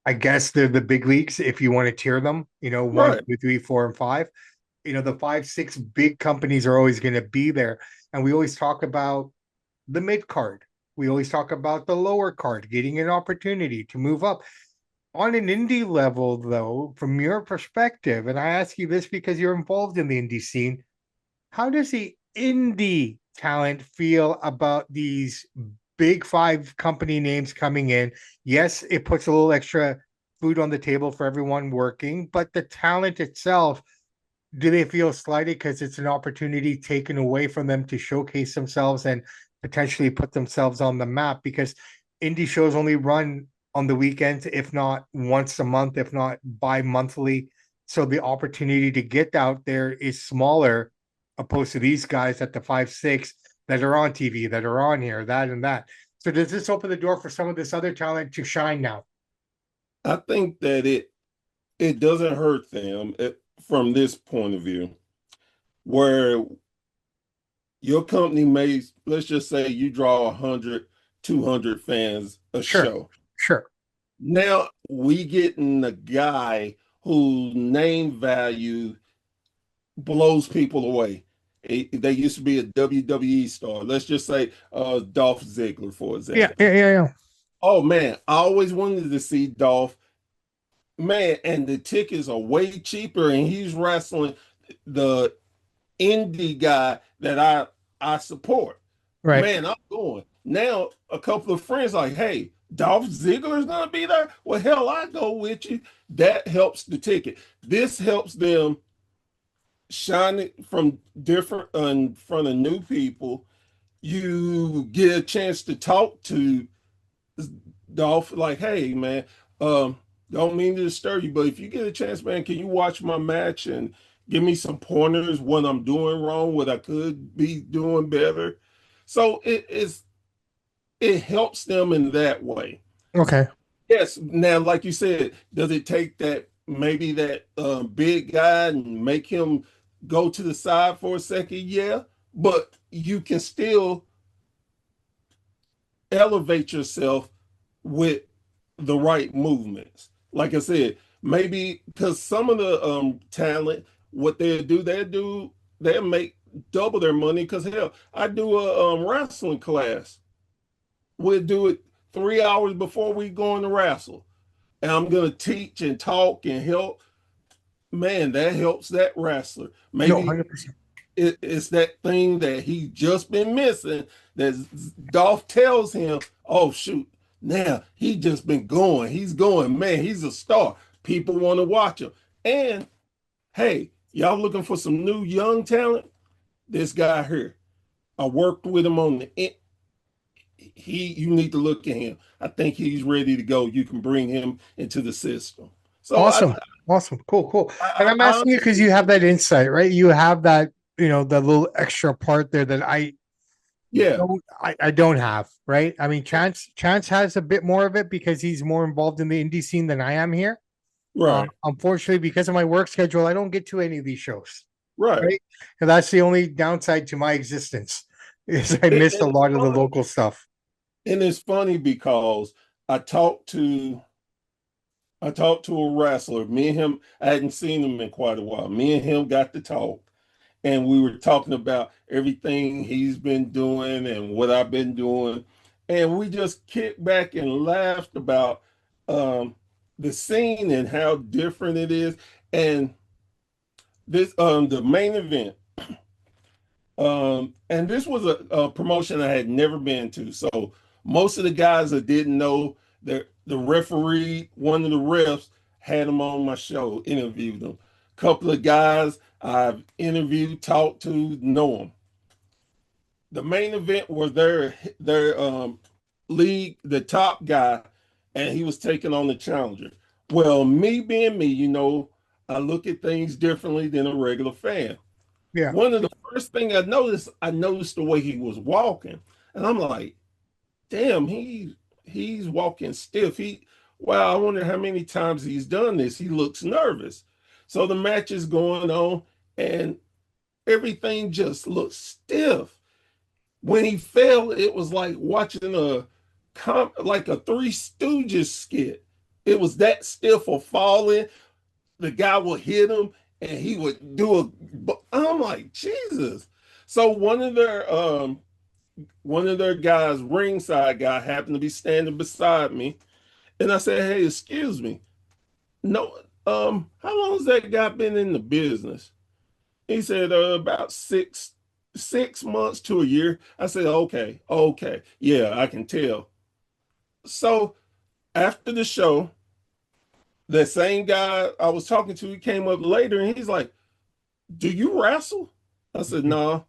I guess they're the big leagues if you want to tier them, one, right. 2, 3, 4, and five. The 5, 6 big companies are always going to be there. And we always talk about the mid card. We always talk about the lower card, getting an opportunity to move up on an indie level, though, from your perspective, and I ask you this because you're involved in the indie scene, how does the indie talent feel about these big 5 company names coming in? Yes, it puts a little extra food on the table for everyone working, but the talent itself, do they feel slighted because it's an opportunity taken away from them to showcase themselves and potentially put themselves on the map? Because indie shows only run on the weekends, if not once a month, if not bi-monthly. So the opportunity to get out there is smaller, opposed to these guys at the 5, 6 that are on TV, that are on here, that and that. So does this open the door for some of this other talent to shine now? I think that it doesn't hurt them from this point of view, where your company may, let's just say you draw 100, 200 fans a Sure, show. sure. Now we getting a guy whose name value blows people away. They used to be a WWE star. Let's just say Dolph Ziggler, for Yeah, example. yeah, yeah, yeah. Oh man, I always wanted to see Dolph. Man, and the tickets are way cheaper, and he's wrestling the indie guy that I support. Right. Man, I'm going. Now, a couple of friends like, hey, Dolph Ziggler's gonna be there. Well, hell, I go with you. That helps the ticket. This helps them shine it from different in front of new people. You get a chance to talk to Dolph, like, hey, man, don't mean to disturb you, but if you get a chance, man, can you watch my match and give me some pointers what I'm doing wrong, what I could be doing better? So it helps them in that way. Okay. Yes. Now, like you said, does it take that maybe that big guy and make him go to the side for a second? Yeah, but you can still elevate yourself with the right movements. Like I said, maybe because some of the talent, what they'll make double their money. Because hell, I do a wrestling class. We'll do it 3 hours before we go in to wrestle, and I'm gonna teach and talk and help. Man, that helps that wrestler. No, Maybe 100%. it's that thing that he just been missing that Dolph tells him, oh shoot, now he just been going. He's going, man, he's a star. People want to watch him. And hey, y'all looking for some new young talent? This guy here. I worked with him on the you need to look at him. I think he's ready to go. You can bring him into the system. So Awesome. Awesome. Cool, cool. And I'm I asking you because you have that insight, right? You have that, the little extra part there that yeah, I don't have, right? I mean, Chance has a bit more of it because he's more involved in the indie scene than I am here. right, Unfortunately, because of my work schedule, I don't get to any of these shows, right. right? And that's the only downside to my existence is I missed a And it's lot of the funny. local stuff. And it's funny because I talked to I talked to a wrestler. Me and him, I hadn't seen him in quite a while. Me and him got to talk, and we were talking about everything he's been doing and what I've been doing, and we just kicked back and laughed about um, the scene and how different it is. And this the main event. And this was a promotion I had never been to. So most of the guys that didn't know the referee, one of the refs, had them on my show, interviewed them. A couple of guys I've interviewed, talked to, know them. The main event was their league, the top guy, and he was taking on the challenger. Well, me being me, I look at things differently than a regular fan. Yeah. One of the first thing I noticed the way he was walking, and I'm like, damn, he's walking stiff. Wow, I wonder how many times he's done this. He looks nervous. So the match is going on, and everything just looks stiff. When he fell, it was like watching like a Three Stooges skit. It was that stiff of falling. The guy would hit him and he would do I'm like, Jesus. So one of their guys, ringside guy, happened to be standing beside me. And I said, hey, excuse me. No, how long has that guy been in the business? He said, about six months to a year. I said, okay. Yeah, I can tell. So after the show, the same guy I was talking to, he came up later and he's like, do you wrestle? I said, no.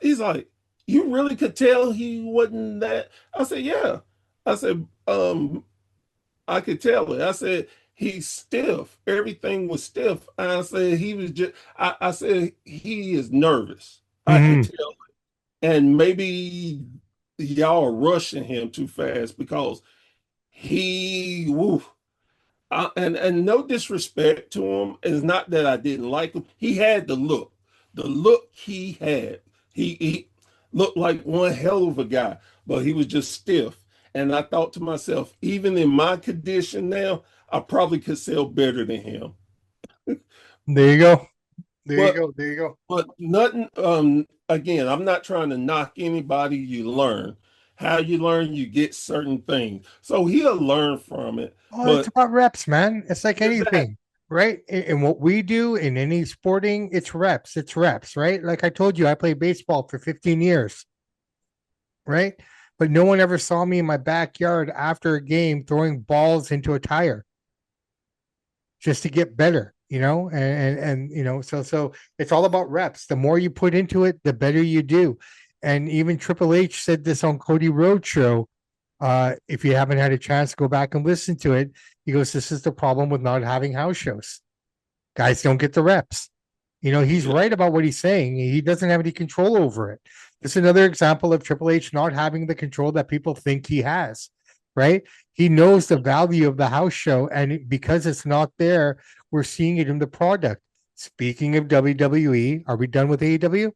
He's like, you really could tell he wasn't that. I said, yeah. I said, I could tell it. I said, he's stiff. Everything was stiff. I said, he was just, I said, he is nervous. I could Hmm. tell. And maybe y'all are rushing him too fast because woo, and no disrespect to him. It's not that I didn't like him. He had the look he had. He looked like one hell of a guy, but he was just stiff. And I thought to myself, even in my condition now, I probably could sell better than him. There you go. There you But go. There you go. but nothing. Again, I'm not trying to knock anybody. You learn how you learn. You get certain things, so he'll learn from it. Oh, it's But about reps, man. It's like exactly, anything, right? In what we do in any sporting, it's reps. It's reps, right? Like I told you, I played baseball for 15 years, right? But no one ever saw me in my backyard after a game throwing balls into a tire just to get better, so it's all about reps. The more you put into it, the better you do. And even Triple H said this on Cody Rhodes show. If you haven't had a chance to go back and listen to it, he goes, "This is the problem with not having house shows. Guys don't get the reps." He's yeah, right about what he's saying. He doesn't have any control over it. This is another example of Triple H not having the control that people think he has, right? He knows the value of the house show, and because it's not there, we're seeing it in the product. Speaking of WWE, are we done with AEW?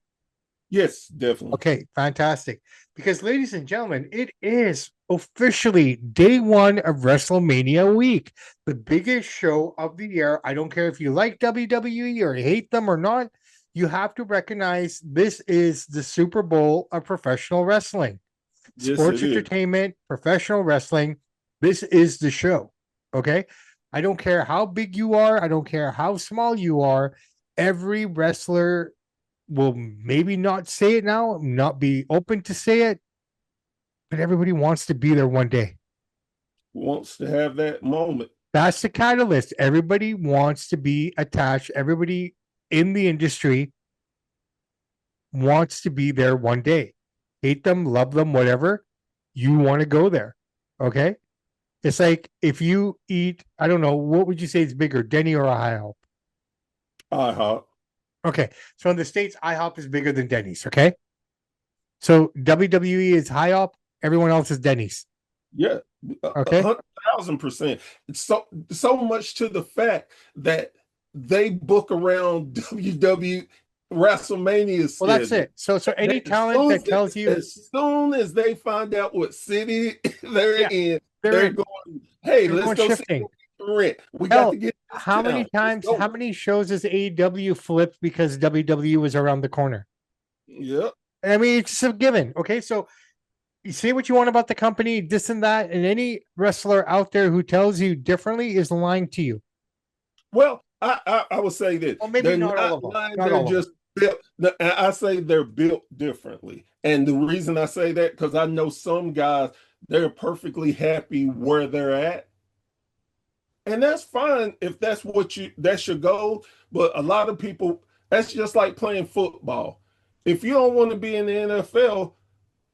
yes, definitely. Okay, fantastic. Because, ladies and gentlemen, it is officially day one of WrestleMania week, the biggest show of the year. I don't care if you like WWE or hate them or not. You have to recognize this is the Super Bowl of professional wrestling, Yes, sports it is. entertainment, professional wrestling. This is the show. Okay. I don't care how big you are, I don't care how small you are. Every wrestler will maybe not say it now, not be open to say it, but everybody wants to be there one day. Wants to have that moment. That's the catalyst. Everybody wants to be attached. Everybody in the industry wants to be there one day. Hate them, love them, whatever. You want to go there. Okay. It's like if you eat, I don't know, what would you say is bigger, Denny or a IHOP? IHOP. Okay. So in the States, IHOP is bigger than Denny's. Okay. So WWE is IHOP, everyone else is Denny's. Yeah, a Okay. 100,000%. So much to the fact that they book around WW WrestleMania Well, that's schedule. it. So any As talent soon that as, tells you, as soon as they find out what city they're yeah, in, they're they're in. going, hey, They're let's going go see shifting. what we can rent. We got to Hell, get this how many town. Let's times, how go. many shows has AEW flipped because WWE was around the corner? Yep. I mean, it's just a given. Okay, so you say what you want about the company, this and that, and any wrestler out there who tells you differently is lying to you. Well, I would say this. Well, maybe They're not all not of them. lying, Not they're all of them. just built. I say they're built differently. And the reason I say that, because I know some guys, they're perfectly happy where they're at. And that's fine if that's your goal. But a lot of people, that's just like playing football. If you don't want to be in the NFL,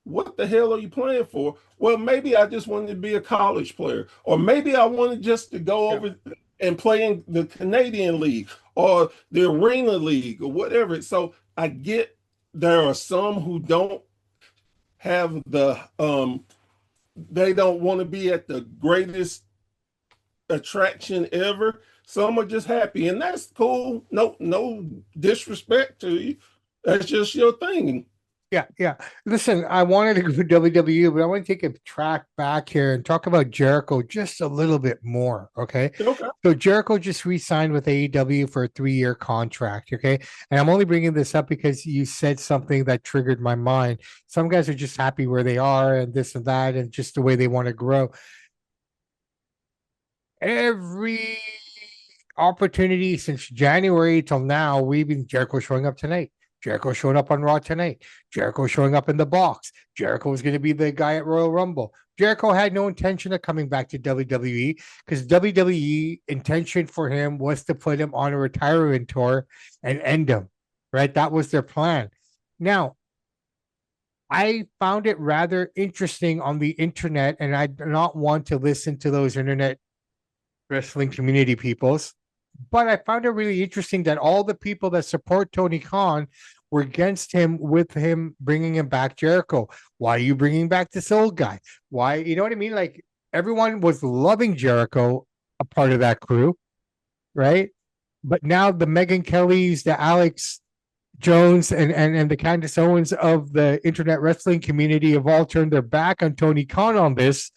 what the hell are you playing for? Well, maybe I just wanted to be a college player, or maybe I wanted just to go Yeah. over and play in the Canadian League or the Arena League or whatever. So I get there are some who don't have they don't want to be at the greatest attraction ever. Some are just happy, and that's cool. No disrespect to you. That's just your thing. Yeah, yeah. Listen, I wanted to go for WWE, but I want to take a track back here and talk about Jericho just a little bit more. Okay. Okay. So Jericho just re-signed with AEW for a 3-year contract. Okay. And I'm only bringing this up because you said something that triggered my mind. Some guys are just happy where they are and this and that, and just the way they want to grow. Every opportunity since January till now, we've been Jericho showing up tonight. Jericho showing up on Raw tonight. Jericho showing up in the box. Jericho was going to be the guy at Royal Rumble. Jericho had no intention of coming back to WWE because WWE intention for him was to put him on a retirement tour and end him. Right, that was their plan. Now, I found it rather interesting on the internet, and I do not want to listen to those internet wrestling community peoples. But I found it really interesting that all the people that support Tony Khan were against him with him bringing him back Jericho. Why are you bringing back this old guy? Why, you know what I mean? Like everyone was loving Jericho, a part of that crew, right? But now the Megan Kellys, the Alex Jones, and the Candace Owens of the internet wrestling community have all turned their back on Tony Khan on this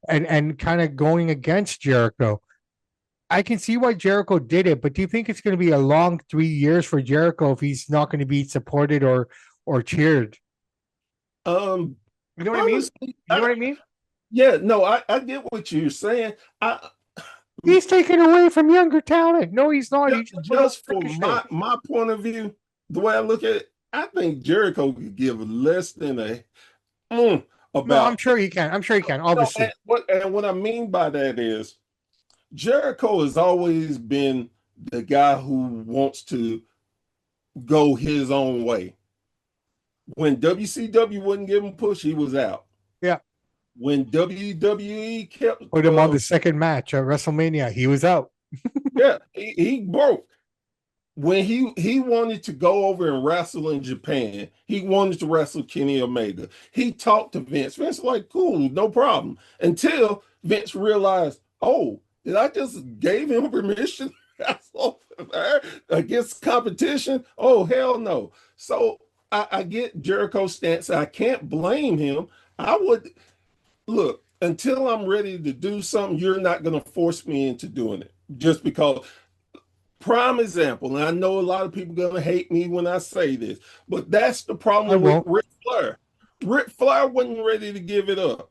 and kind of going against Jericho. I can see why Jericho did it, but do you think it's going to be a long 3 years for Jericho if he's not going to be supported or cheered? Um, You know what I mean? honestly, You know what I mean? yeah, no, I get what you're saying. I He's taken away from younger talent. No, he's not. He just put over just for Ricochet. my point of view, the way I look at it, I think Jericho could give less than a No, I'm about. sure he can. I'm sure he can. No, Obviously, and what I mean by that is Jericho has always been the guy who wants to go his own way. When WCW wouldn't give him push, he was out. yeah. When WWE kept, Put him on the second match at WrestleMania. He was out. yeah, he broke. When he wanted to go over and wrestle in Japan, he wanted to wrestle Kenny Omega. He talked to Vince. Vince was like, cool, no problem. Until Vince realized, oh, did I just gave him permission to wrestle there against competition? Oh, hell no. So I get Jericho's stance. I can't blame him. I would look until I'm ready to do something, you're not going to force me into doing it just because prime example, and I know a lot of people gonna hate me when I say this, but that's the I problem with won't. Ric Flair. Ric Flair wasn't ready to give it up.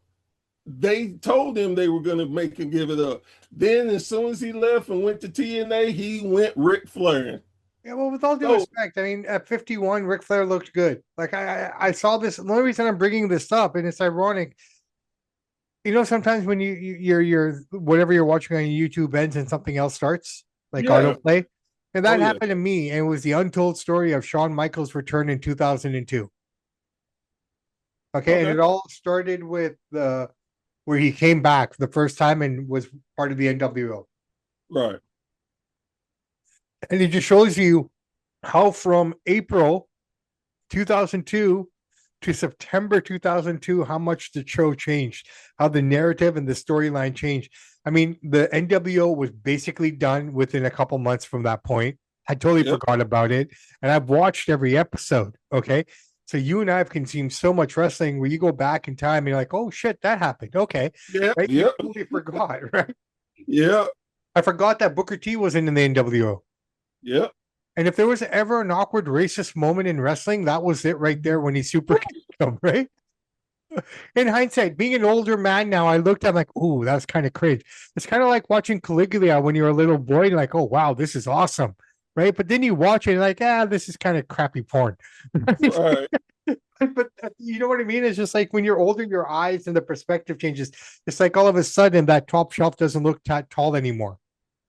They told him they were gonna make him give it up. Then, as soon as he left and went to TNA, he went Ric Flair. Yeah, well, with all due So respect, I mean, at 51, Ric Flair looked good. Like I saw this. The only reason I'm bringing this up, and it's ironic, sometimes when you're whatever you're watching on YouTube ends and something else starts, like yeah, autoplay, and oh that yeah, happened to me. And it was the untold story of Shawn Michaels' return in 2002. Okay, and okay, it all started with the where he came back the first time and was part of the NWO, right, and it just shows you how from April 2002 to September 2002, how much the show changed, how the narrative and the storyline changed. I mean, the NWO was basically done within a couple months from that point. I totally yep, forgot about it. And I've watched every episode. Okay. So you and I have consumed so much wrestling where you go back in time and you're like, oh shit, that happened. Okay. yep, Right. You yep, totally forgot. Right. yep, I forgot that Booker T wasn't in the NWO. yep. And if there was ever an awkward racist moment in wrestling, that was it right there when he super kicked him, right? In hindsight, being an older man now, I looked at like, ooh, that's kind of cringe. It's kind of like watching Caligula when you're a little boy, and like, oh wow, this is awesome, right? But then you watch it, and like, this is kind of crappy porn. Right. But you know what I mean? It's just like when you're older, your eyes and the perspective changes. It's like all of a sudden that top shelf doesn't look that tall anymore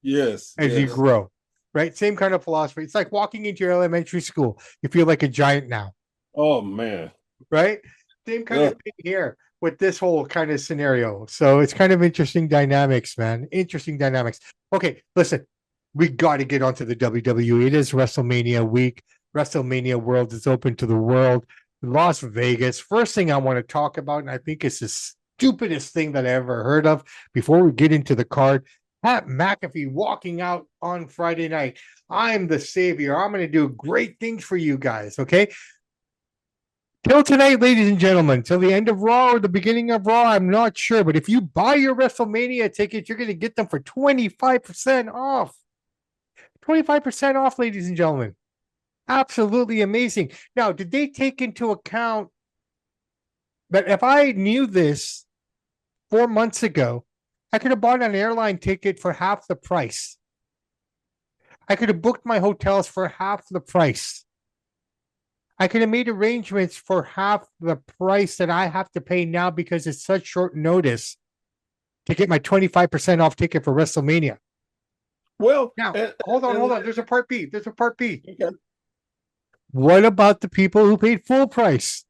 Yes, as you yes. grow, right? Same kind of philosophy. It's like walking into your elementary school. You feel like a giant now, Oh man. right? Same kind of Ugh. thing here with this whole kind of scenario. So it's kind of interesting dynamics, man. Interesting dynamics. Okay, listen, we got to get onto the WWE. It is WrestleMania week. WrestleMania World is open to the world. Las Vegas. First thing I want to talk about, and I think it's the stupidest thing that I ever heard of before we get into the card. Pat McAfee walking out on Friday night. I'm the savior. I'm going to do great things for you guys. Okay. Till tonight, ladies and gentlemen, till the end of Raw or the beginning of Raw, I'm not sure. But if you buy your WrestleMania tickets, you're going to get them for 25% off. 25% off, ladies and gentlemen. Absolutely amazing. Now, did they take into account that if I knew this 4 months ago, I could have bought an airline ticket for half the price? I could have booked my hotels for half the price. I could have made arrangements for half the price that I have to pay now because it's such short notice to get my 25% off ticket for WrestleMania. Well, Now, hold on, and hold on. There's a part B. There's a part B. okay. What about the people who paid full price?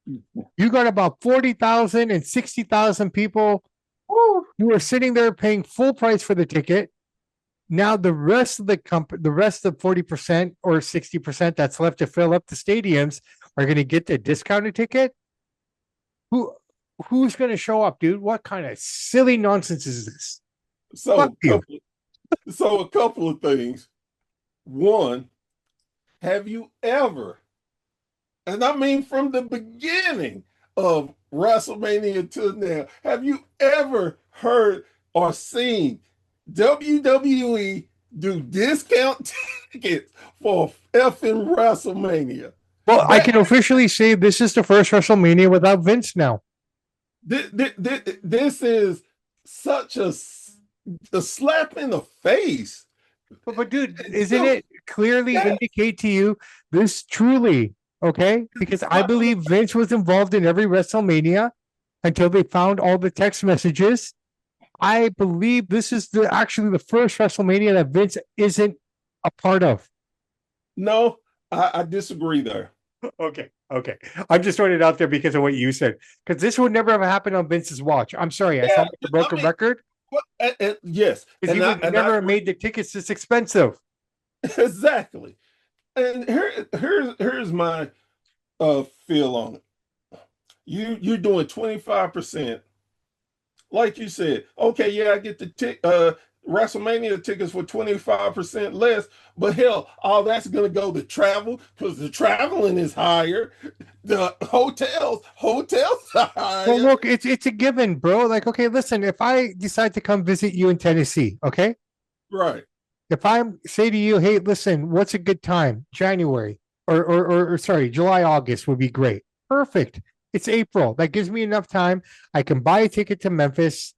You got about 40,000 and 60,000 people who are sitting there paying full price for the ticket. Now the rest of the company, the rest of 40% or 60% that's left to fill up the stadiums are going to get the discounted ticket. Who who's going to show up, dude? What kind of silly nonsense is this? Fuck So, you. a couple of things. One, have you ever, and I mean from the beginning of WrestleMania to now, have you ever heard or seen WWE do discount tickets for effing WrestleMania. Well, I That can officially say this is the first WrestleMania without Vince now. this is such a slap in the face. But dude, isn't So it clearly that indicate to you this truly, okay? is a Because I slap in the believe Vince was involved in every WrestleMania until they found all the text messages. I believe this is actually the first WrestleMania that Vince isn't a part of. no, I disagree there. Okay, okay. I'm just throwing it out there because of what you said. Because this would never have happened on Vince's watch. I'm sorry, I Yeah, sound like a I broken mean, record yes, because he would and I never have agree made the tickets this expensive. exactly. And here's my feel on it. You're doing 25%. Like you said, okay, yeah, I get the WrestleMania tickets for 25% less, but hell, all that's gonna go to travel because the traveling is higher. The hotels are Well, higher. look, it's a given, bro. Like, okay, listen, if I decide to come visit you in Tennessee, okay, Right, if I say to you, hey, listen, what's a good time? January or sorry, July, August would be great. Perfect. It's April. That gives me enough time. I can buy a ticket to Memphis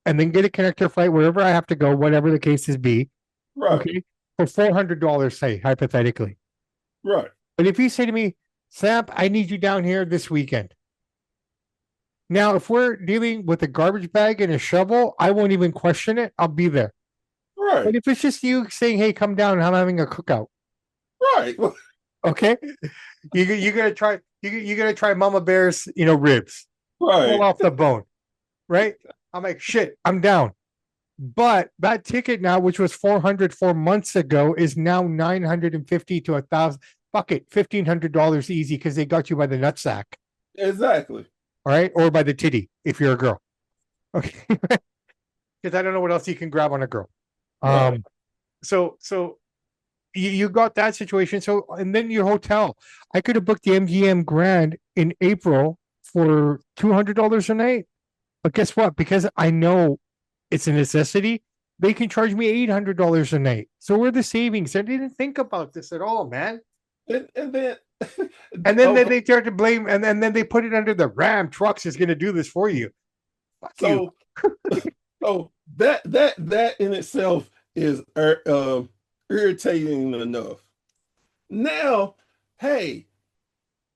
and then get a connector flight wherever I have to go, whatever the case is be. right, Okay. For $400, say, hypothetically. right. But if you say to me, Samp, I need you down here this weekend. Now, if we're dealing with a garbage bag and a shovel, I won't even question it. I'll be there. But Right, if it's just you saying, hey, come down, I'm having a cookout. right, Okay. You're gonna try you're gonna try Mama Bear's, ribs. Pull right. off the bone, right? I'm like, shit, I'm down. But that ticket now, which was 400 4 months ago, is now 950 to 1,000. Fuck it, $1,500 easy because they got you by the nutsack, Exactly. all right, or by the titty if you're a girl. Okay, because I don't know what else you can grab on a girl. Right. Um, so you got that situation. So and then your hotel, I could have booked the MGM Grand in April for $200 a night. But guess what? Because I know it's a necessity, they can charge me $800 a night. So where are the savings? I didn't think about this at all, man. And then And then okay, they start to blame, and then they put it under the Ram trucks is going to do this for you. Fuck you. so that in itself is irritating enough. Now, hey,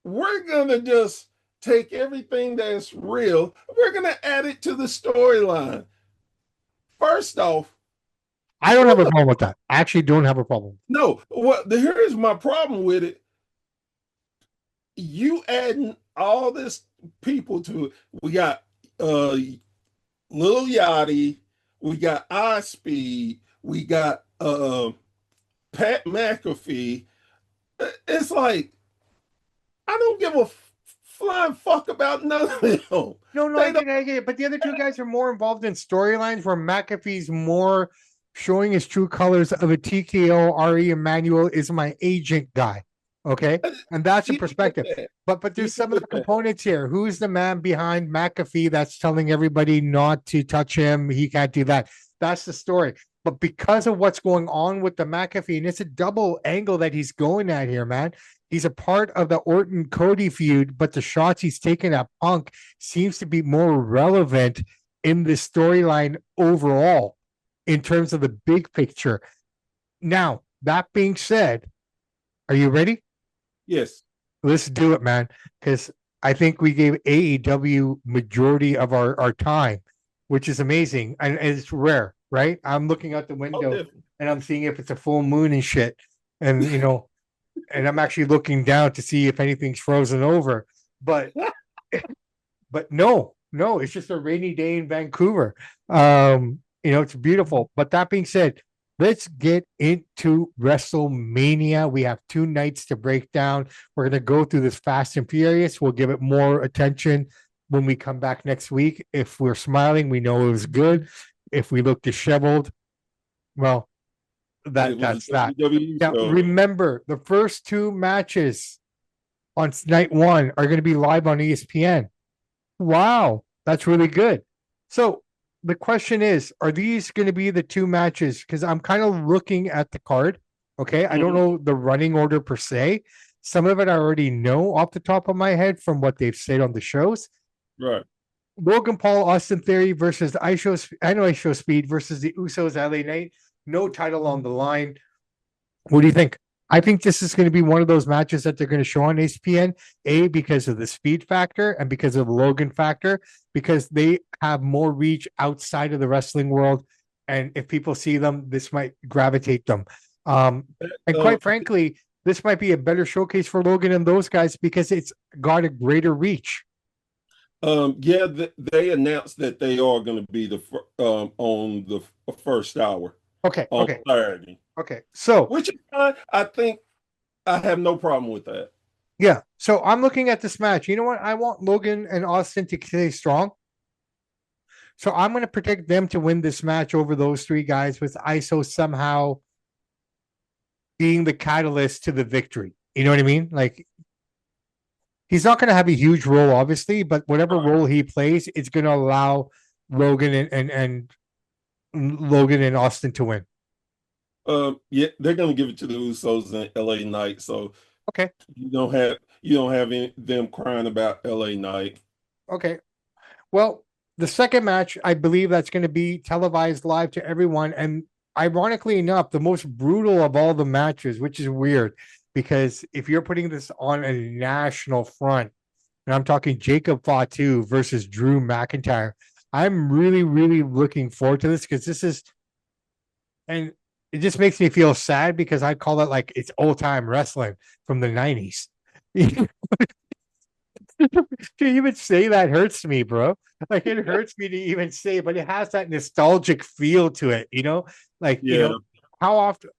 we're gonna just take everything that's real, we're gonna add it to the storyline. First off, I don't have who a the problem with that. I actually don't have a problem. no, what here's my problem with it. You adding all this people to it. We got Lil Yachty, we got I Speed, we got Pat McAfee. It's like I don't give a flying fuck about none of them. No, They don't. I get it. But the other two guys are more involved in storylines where McAfee's more showing his true colors of a TKO. Ari Emanuel is my agent guy. Okay. And that's a Even with perspective. that, But there's even some of with the that, components here. Who's the man behind McAfee that's telling everybody not to touch him? He can't do that. That's the story. But because of what's going on with the McAfee, and it's a double angle that he's going at here, man. He's a part of the Orton Cody feud, but the shots he's taken at Punk seems to be more relevant in the storyline overall in terms of the big picture. Now, that being said, are you ready? yes. Let's do it, man. Because I think we gave AEW majority of our time, which is amazing. And it's rare, right? I'm looking out the Oh, window definitely. and I'm seeing if it's a full moon and shit. And and I'm actually looking down to see if anything's frozen over. But no, it's just a rainy day in Vancouver. It's beautiful. But that being said, let's get into WrestleMania. We have 2 nights to break down. We're gonna go through this fast and furious. We'll give it more attention when we come back next week. If we're smiling, we know it was good. If we look disheveled, well, It was a that's that. WWE Now show. remember the first 2 matches on night one are going to be live on ESPN. Wow, that's really good. So the question is, are these going to be the two matches? Because I'm kind of looking at the card. Okay. I don't Mhm. know the running order per se. Some of it I already know off the top of my head from what they've said on the shows. Right. Logan Paul, Austin Theory versus the I know Show Speed versus the Usos, LA Knight. No title on the line. What do you think? I think this is going to be one of those matches that they're going to show on ESPN, because of the speed factor and because of the Logan factor, because they have more reach outside of the wrestling world. And if people see them, this might gravitate them. And Uh, quite frankly, this might be a better showcase for Logan and those guys because it's got a greater reach. yeah, they announced that they are going to be on the first hour Okay, on okay, Saturday, okay. So which is fine. I think I have no problem with that. yeah, so I'm looking at this match. You know what? I want Logan and Austin to stay strong. So I'm going to predict them to win this match over those three guys, with ISO somehow being the catalyst to the victory. You know what I mean? Like, he's not going to have a huge role, obviously, but whatever Right. role he plays, it's going to allow Logan and Logan and Austin to win. Yeah, they're going to give it to the Usos and LA Knight, so Okay. them crying about LA Knight. Okay. Well, the second match, I believe that's going to be televised live to everyone. And ironically enough, the most brutal of all the matches, which is weird because if you're putting this on a national front, and I'm talking Jacob Fatu versus Drew McIntyre, I'm really, really looking forward to this because and it just makes me feel sad because I call it like it's old time wrestling from the 90s. To even say that hurts me, bro. Like, it hurts me to even say, but it has that nostalgic feel to it, Like, Yeah, how often,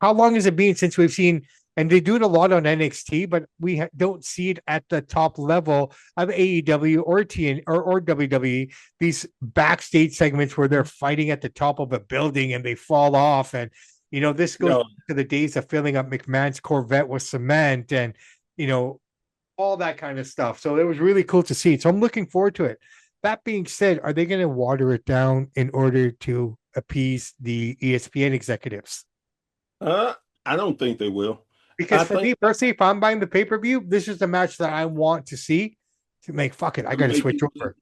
how long has it been since we've seen, and they do it a lot on NXT, but we don't see it at the top level of AEW or TN or WWE, these backstage segments where they're fighting at the top of a building and they fall off. And, this goes no, to the days of filling up McMahon's Corvette with cement and, you know, all that kind of stuff. So it was really cool to see. So I'm looking forward to it. That being said, are they going to water it down in order to appease the ESPN executives? uh, I don't think they will. Because I for think me personally, if I'm buying the pay per view, this is the match that I want to see to make. Fuck it, I to got to make switch it, over.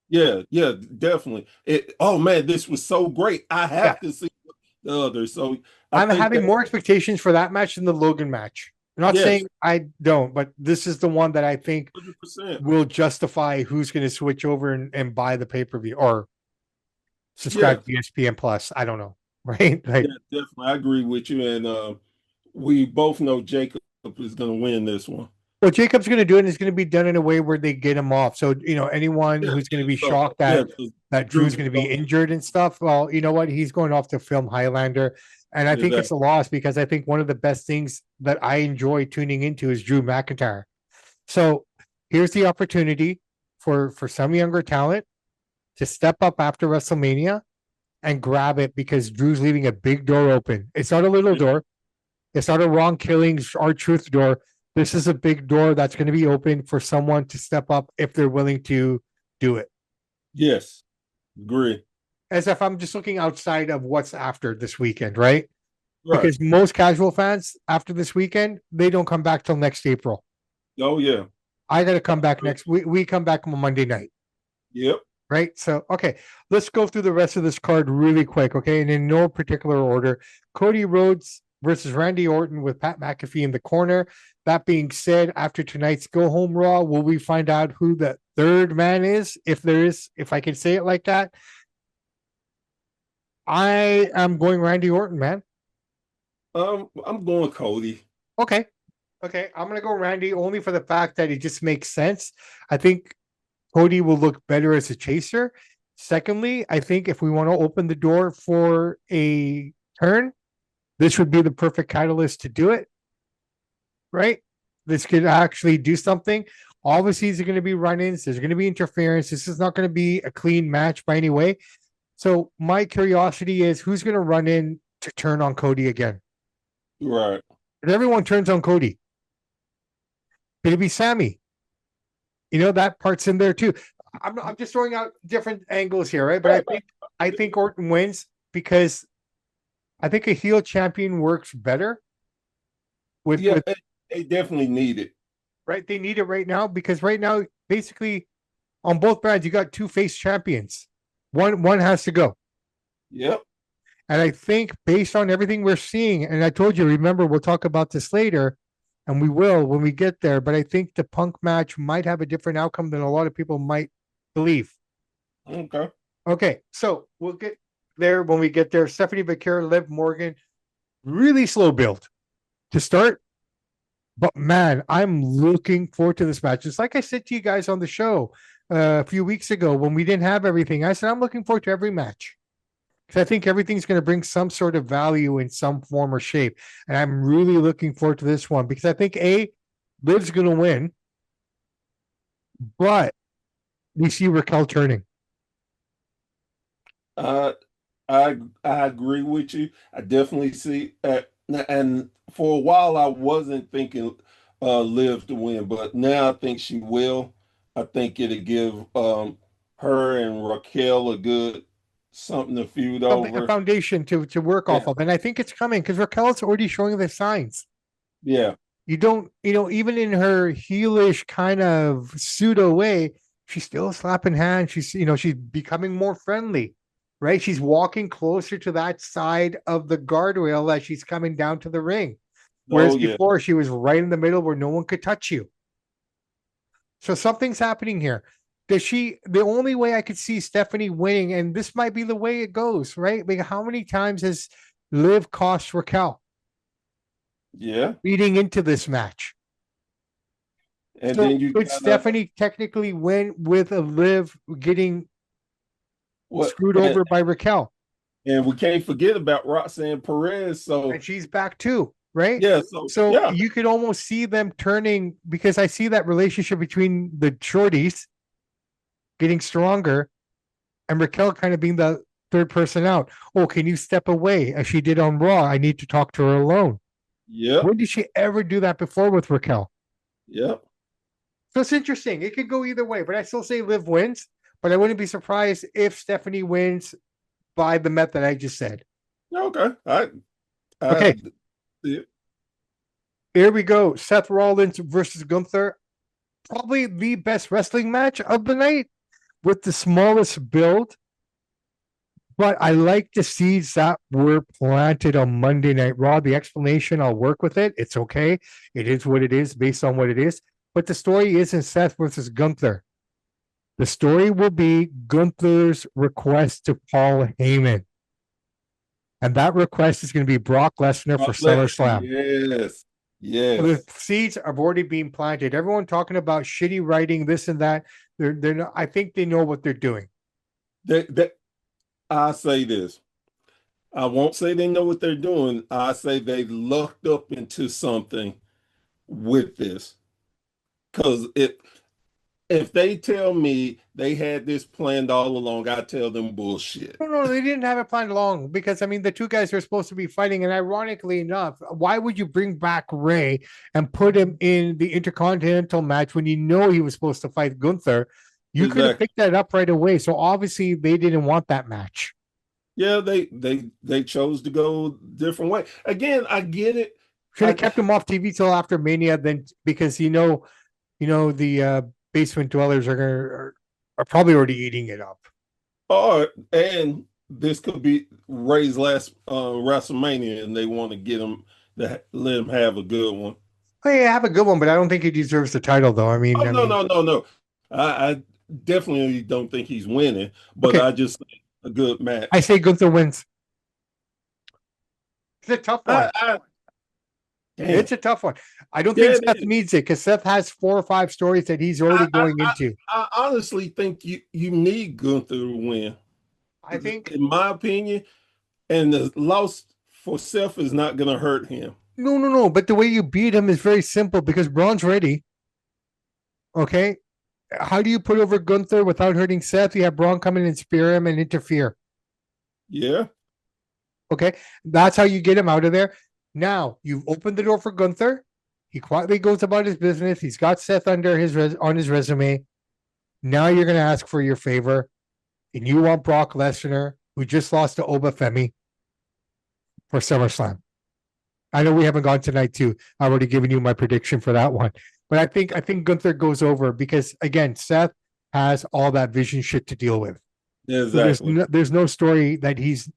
yeah, yeah, definitely. Oh man, this was so great. I Yeah, have to see the other. So I I'm think having that more expectations for that match than the Logan match. I'm not yes, saying I don't, but this is the one that I think 100%. will justify who's going to switch over and buy the pay per view or subscribe Yes, to ESPN Plus. I don't know, right? yeah, Like, definitely. I agree with you, and we both know Jacob is going to win this one. well, Jacob's going to do it, and it's going to be done in a way where they get him off. So, anyone Yeah, who's going to yeah. be So shocked yeah, that so Drew Drew's can going to be go injured and stuff, well, you know what? He's going off to film Highlander. And I think it's a exactly. loss because I think one of the best things that I enjoy tuning into is Drew McIntyre. So here's the opportunity for some younger talent to step up after WrestleMania and grab it because Drew's leaving a big door open. It's not a little door. It's not a wrong killings or truth door. This is a big door that's going to be open for someone to step up if they're willing to do it. Yes, agree. As if I'm just looking outside of what's after this weekend, right? Right. Because most casual fans after this weekend, they don't come back till next April. Oh yeah. I got to come back next. We come back on Monday night, Yep. right? So okay, let's go through the rest of this card really quick, okay? And in no particular order, Cody Rhodes versus Randy Orton with Pat McAfee in the corner. That being said, after tonight's Go Home Raw, will we find out who the third man is? If there is, if I can say it like that, I am going Randy Orton, man. I'm going Cody. Okay. Okay. I'm going to go Randy only for the fact that it just makes sense. I think Cody will look better as a chaser. Secondly, I think if we want to open the door for a turn, this would be the perfect catalyst to do it, right? This could actually do something. Obviously, there's going to be run ins, there's going to be interference. This is not going to be a clean match by any way. So, my curiosity is who's going to run in to turn on Cody again? Right. If everyone turns on Cody, could it be Sammy? That part's in there too. I'm just throwing out different angles here, right? But I Right. think I think Orton wins because I think a heel champion works better Yeah, with they definitely need it. right. They need it right now because right now, basically, on both brands, you got two face champions. One has to go. Yep. And I think based on everything we're seeing, and I told you, remember, we'll talk about this later, and we will when we get there. But I think the Punk match might have a different outcome than a lot of people might believe. Okay. Okay, so we'll get there when we get there. Stephanie Becerra, Liv Morgan, really slow build to start. But man, I'm looking forward to this match. It's like I said to you guys on the show a few weeks ago when we didn't have everything. I said, I'm looking forward to every match. I think everything's going to bring some sort of value in some form or shape. And I'm really looking forward to this one because I think Liv's going to win, but we see Raquel turning. Uh, I agree with you. I definitely see, and for a while I wasn't thinking Liv to win, but now I think she will. I think it'll give her and Raquel a good something to feud A over. foundation to work off Yeah, of. And I think it's coming because Raquel's already showing the signs. yeah. You don't, even in her heelish kind of pseudo way, she's still slapping hands. She's becoming more friendly, right? She's walking closer to that side of the guardrail as she's coming down to the ring. Whereas Oh yeah, before she was right in the middle where no one could touch you. So something's happening here. The only way I could see Stephanie winning, and this might be the way it goes, right? Like how many times has Liv cost Raquel yeah. leading into this match? And So then you could got Stephanie technically win with a Liv getting what? screwed over by Raquel? And we can't forget about Roxanne Perez. And So she's back too, right? yeah, so So yeah, you could almost see them turning because I see that relationship between the shorties getting stronger and Raquel kind of being the third person out. Oh, can you step away as she did on Raw? I need to talk to her alone. yep, When did she ever do that before with Raquel? yep. So it's interesting. It could go either way, but I still say Liv wins. But I wouldn't be surprised if Stephanie wins by the method I just said. Okay. I Okay, yeah. here we go. Seth Rollins versus Gunther. Probably the best wrestling match of the night with the smallest build. But I like the seeds that were planted on Monday Night Raw. The explanation, I'll work with it. It's okay. It is what it is based on what it is. But the story isn't Seth versus Gunther. The story will be Gunther's request to Paul Heyman. And that request is going to be Brock Lesnar for SummerSlam. Yes, So the yes. seeds have already been planted. Everyone talking about shitty writing, this and that. They're not, I think they know what they're doing. That I say this. I won't say they know what they're doing. I say they lucked up into something with this. Because if they tell me they had this planned all along, I tell them bullshit. No, they didn't have it planned long because I mean the two guys are supposed to be fighting, and ironically enough, why would you bring back Ray and put him in the Intercontinental match when you know he was supposed to fight Gunther? You could have Exactly. picked that up right away. So obviously they didn't want that match. Yeah, they chose to go different way. Again, I get it. Should have I kept him off TV till after Mania, then because the basement dwellers are probably already eating it up. or and this could be Ray's last WrestleMania, and they want to get him to let him have a good one. Hey, have a good one, but I don't think he deserves the title, though. I mean, Oh I no, mean, no, no, no. I definitely don't think he's winning, but okay, I just think a good I match. say Gunther wins. It's a tough one. I damn. It's a tough one. I don't think Yeah, Seth it is. needs it because Seth has 4 or 5 stories that he's already I, I, going I, into. I honestly think you need Gunther to win, I think in my opinion, and the loss for Seth is not going to hurt him. no. But the way you beat him is very simple because Braun's ready. Okay, how do you put over Gunther without hurting Seth? You have Braun come in and spear him and interfere. Yeah, Okay, that's how you get him out of there. Now you've opened the door for Gunther. He quietly goes about his business. He's got Seth under on his resume. Now you're going to ask for your favor, and you want Brock Lesnar. who just lost to Obafemi for SummerSlam. I know we haven't gone tonight too. I've already given you my prediction for that one. But I think Gunther goes over because again, Seth has all that vision shit to deal with. So Exactly. there's no story that he's,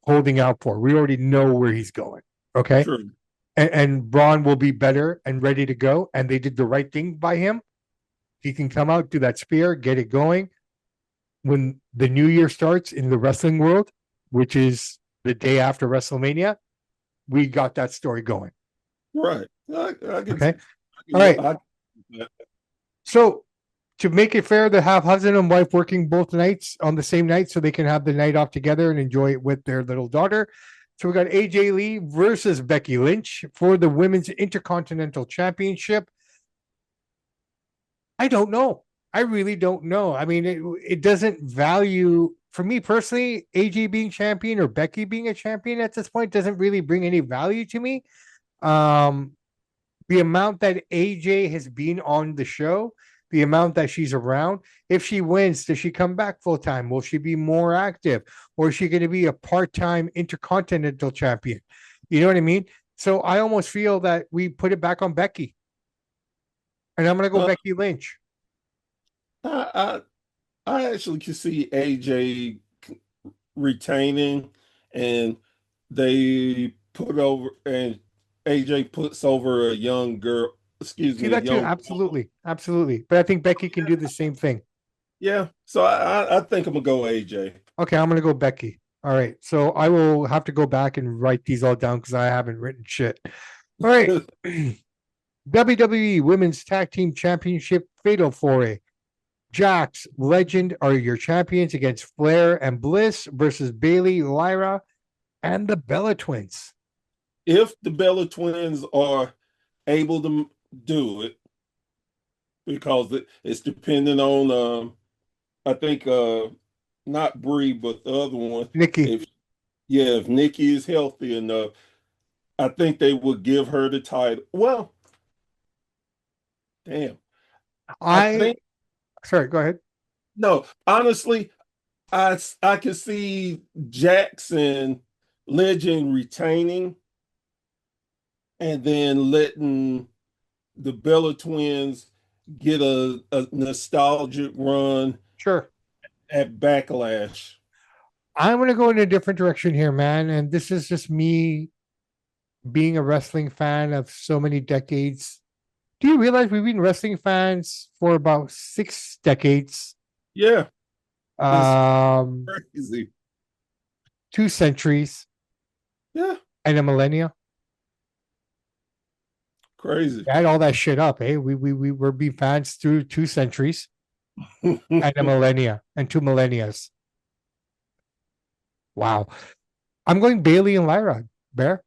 holding out for. We already know where he's going. Okay. True. And Braun will be better and ready to go. And they did the right thing by him. He can come out, do that spear, get it going. When the new year starts in the wrestling world, which is the day after WrestleMania, we got that story going. Right. I can, Okay. I All can, right. I, So to make it fair to have husband and wife working both nights on the same night so they can have the night off together and enjoy it with their little daughter. So we got AJ Lee versus Becky Lynch for the Women's Intercontinental Championship. I don't know. I really don't know. I mean, it doesn't value for me personally. AJ being champion or Becky being a champion at this point doesn't really bring any value to me. Um, the amount that AJ has been on the show, the amount that she's around, if she wins, does she come back full time? Will she be more active? Or is she going to be a part time intercontinental champion? You know what I mean? So I almost feel that we put it back on Becky. And I'm going to go uh, Becky Lynch. I, I actually can see AJ retaining, and they put over, and AJ puts over a young girl. Excuse See me, a that too? young. Absolutely. Absolutely. But I think Becky can do the same thing. Yeah. So I think I'm gonna go AJ. Okay, I'm going to go Becky. All right. So I will have to go back and write these all down because I haven't written shit. All right. WWE Women's Tag Team Championship Fatal 4A. Jax, Legend are your champions against Flair and Bliss versus Bailey, Lyra, and the Bella Twins. If the Bella twins are able to do it, because it's depending on I think not Brie, but the other one. Nikki, If if Nikki is healthy enough, I think they would give her the title. Well, damn. I I think sorry, go ahead. no, honestly, I can see Jackson Legend retaining and then letting the Bella twins get a nostalgic run Sure. at Backlash. I'm gonna go in a different direction here, man. And this is just me being a wrestling fan of so many decades. Do you realize we've been wrestling fans for about 6 decades? Yeah, it's Um, crazy. 2 centuries Yeah, and a millennia. crazy. Add all that shit up, eh? We were being fans through 2 centuries and a millennia and 2 millennias. Wow. I'm going Bailey and Lyra, Bear.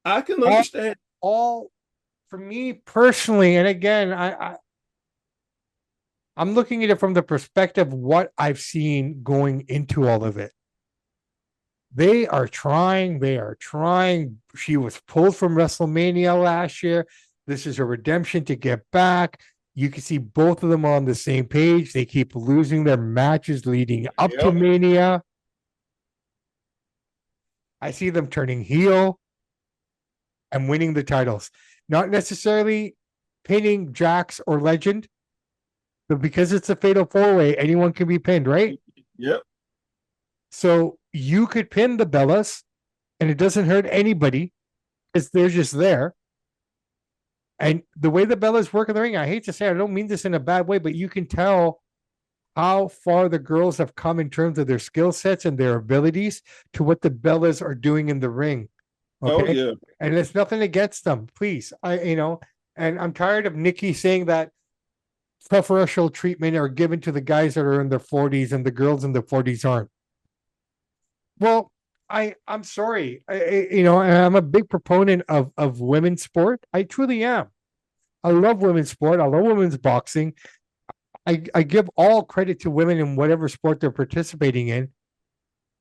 I can All, understand. all for me personally, and again, I'm looking at it from the perspective of what I've seen going into all of it. They are trying. They are trying. She was pulled from WrestleMania last year. This is a redemption to get back. You can see both of them on the same page. They keep losing their matches leading up to Yep. Mania. I see them turning heel and winning the titles. Not necessarily pinning Jax or Legend, but because it's a fatal 4-way, anyone can be pinned, right? Yep. So you could pin the Bellas and it doesn't hurt anybody because they're just there. And the way the Bellas work in the ring, I hate to say it, I don't mean this in a bad way, but you can tell how far the girls have come in terms of their skill sets and their abilities to what the Bellas are doing in the ring. Oh Okay. yeah. And it's nothing against them, please. And I'm tired of Nikki saying that preferential treatment are given to the guys that are in their 40s and the girls in their 40s aren't. Well, I'm sorry. And I'm a big proponent of women's sport. I truly am. I love women's sport. I love women's boxing. I give all credit to women in whatever sport they're participating in,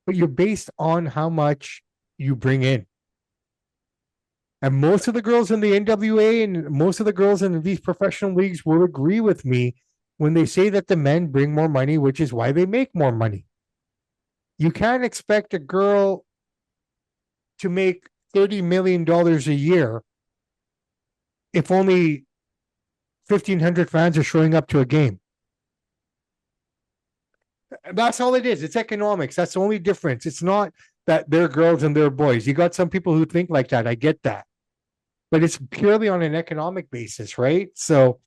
but you're based on how much you bring in. And most of the girls in the NWA and most of the girls in these professional leagues will agree with me when they say that the men bring more money, which is why they make more money. You can't expect a girl to make $30 million a year if only 1,500 fans are showing up to a game. That's all it is. It's economics. That's the only difference. It's not that they're girls and they're boys. You got some people who think like that. I get that. But it's purely on an economic basis, right? So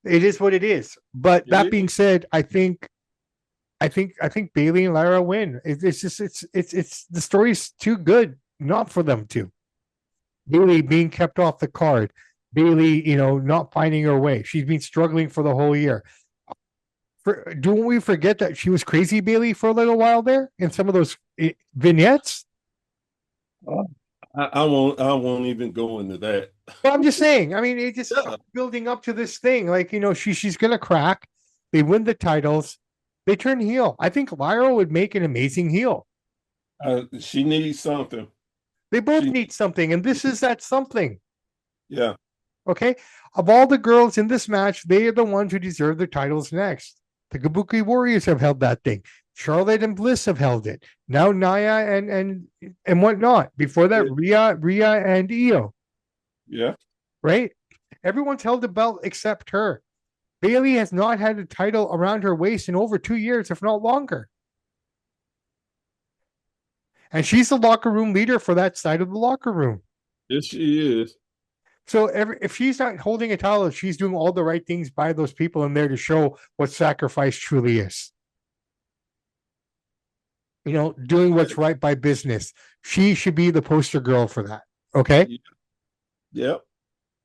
it is what it is. But It that is. being said, I think Bailey and Lara win. It's just it's the story's too good not for them to. Bailey being kept off the card. Bailey, not finding her way. She's been struggling for the whole year. Don't we forget that she was crazy Bailey for a little while there in some of those vignettes? I won't even go into that. But I'm just saying. I mean, it just Yeah. building up to this thing. Like she's gonna crack. They win the titles. They turn heel. I think Lyra would make an amazing heel. She needs something. They both She need something, and this is that something. yeah. Okay. Of all the girls in this match, they are the ones who deserve the titles next. The Kabuki Warriors have held that thing. Charlotte and Bliss have held it. Now Naya and whatnot. Before that, Rhea and Io. Yeah. Right? Everyone's held the belt except her. Bailey has not had a title around her waist in over 2 years, if not longer. And she's the locker room leader for that side of the locker room. Yes, she is. So if she's not holding a title, she's doing all the right things by those people in there to show what sacrifice truly is. Doing what's right by business. She should be the poster girl for that. Okay. Yep.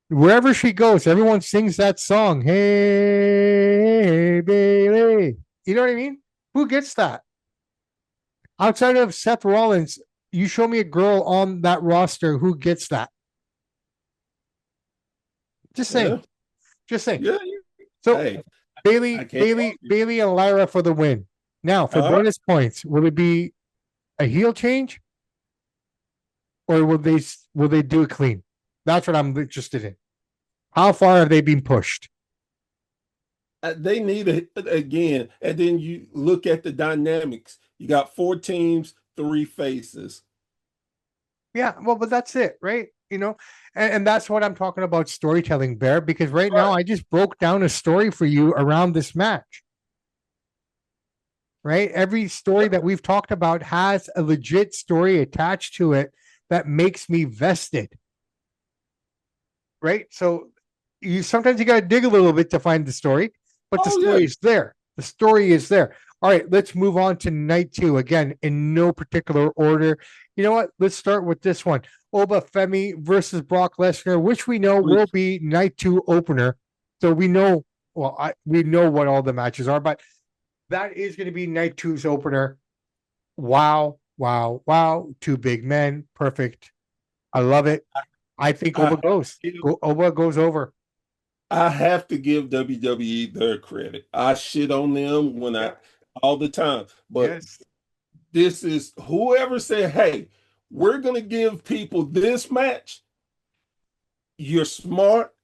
Wherever she goes, everyone sings that song. Hey, Bailey. You know what I mean? Who gets that? Outside of Seth Rollins, you show me a girl on that roster who gets that. Just saying. Yeah. Just saying. Yeah. So Hey, I Bailey, can't Bailey, argue. Bailey, and Lyra for the win. Now for Uh, bonus points, will it be a heel change or will they do it clean? That's what I'm interested in. How far have they been pushed? they need it again, and then you look at the dynamics. You got four teams, three faces. Yeah, well, but that's it, right? And that's what I'm talking about storytelling, Bear, because right now Right. I just broke down a story for you around this match. Right? Every story that we've talked about has a legit story attached to it that makes me vested. Right? So you sometimes you got to dig a little bit to find the story, but the Oh story yeah. is there. The story is there. All right, let's move on to night two. Again, in no particular order. You know what? Let's start with this one. Oba Femi versus Brock Lesnar, which we know will Which be night two opener. So we know, we know what all the matches are, but that is going to be night two's opener. Wow, wow, wow. Two big men. Perfect. I love it. I think I Oba goes. Oba goes over. I have to give WWE their credit. I shit on them when I Yeah. all the time, but Yes. this is whoever said, "Hey, we're gonna give people this match." You're smart,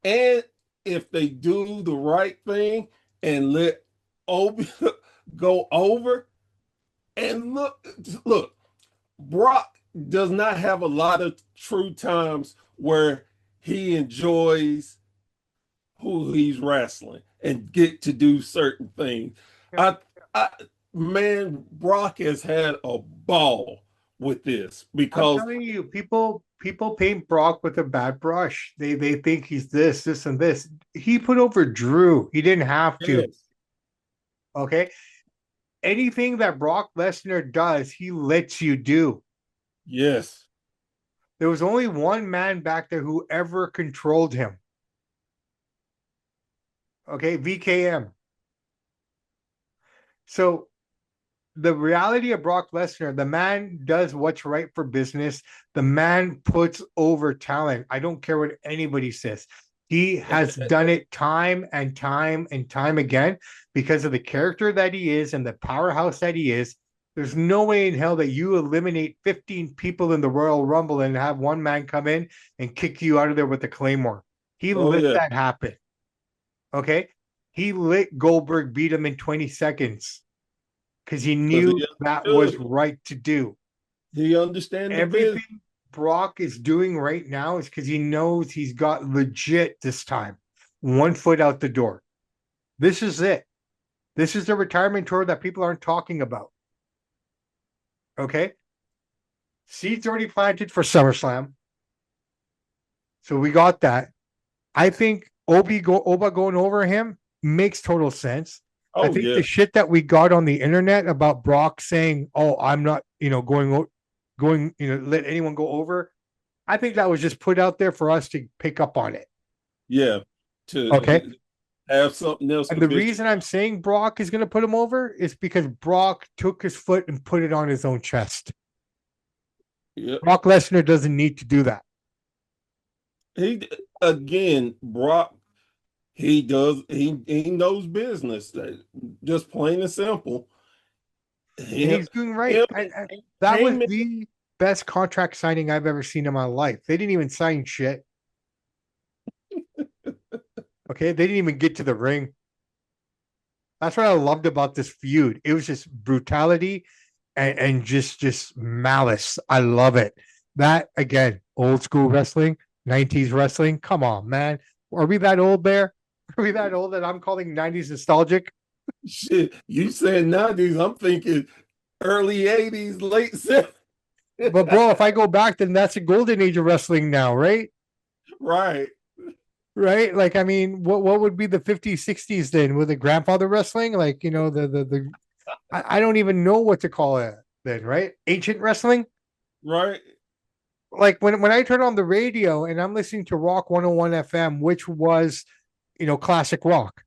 and if they do the right thing and let Obi go over, and look, Brock does not have a lot of true times where he enjoys who he's wrestling and get to do certain things. Yeah. I, I man, Brock has had a ball with this I'm because telling you, people paint Brock with a bad brush. They think he's this, and this. He put over Drew. He didn't have to. yes, Okay. Anything that Brock Lesnar does, he lets you do. yes, There was only one man back there who ever controlled him. Okay, VKM. So the reality of Brock Lesnar, the man does what's right for business. The man puts over talent. I don't care what anybody says. He has done it time and time and time again because of the character that he is and the powerhouse that he is. There's no way in hell that you eliminate 15 people in the Royal Rumble and have one man come in and kick you out of there with the Claymore. He oh let yeah, that happen. Okay. He let Goldberg beat him in 20 seconds. because he because knew that was right to do. he understand the business. Everything Brock is doing right now is because he knows he's got legit this time, 1 foot out the door. This is it. This is the retirement tour that people aren't talking about. Okay. Seeds already planted for SummerSlam. So we got that. I think Oba going over him makes total sense. I Oh think yeah, the shit that we got on the internet about Brock saying, "Oh, I'm not, going, let anyone go over." I think that was just put out there for us to pick up on it. yeah. Okay. To have something else And to the bitch. reason I'm saying Brock is going to put him over is because Brock took his foot and put it on his own chest. Yeah, Brock Lesnar doesn't need to do that. he again, Brock. He does. He knows business. Just plain and simple. And Him, he's doing right. him, That was Heyman. the best contract signing I've ever seen in my life. They didn't even sign shit. Okay. They didn't even get to the ring. That's what I loved about this feud. It was just brutality and just malice. I love it. That again, old school wrestling, 90s wrestling. Come on, man. Are we that old there? Are we that old that I'm calling 90s nostalgic? Shit, you said 90s. I'm thinking early 80s, late 70s. But bro, if I go back, then that's a golden age of wrestling now, right? Right. Right? Like, I mean, what would be the 50s, 60s then with the grandfather wrestling? Like, I don't even know what to call it then, right? Ancient wrestling? Right. Like when I turn on the radio and I'm listening to Rock 101 FM, which was, classic rock.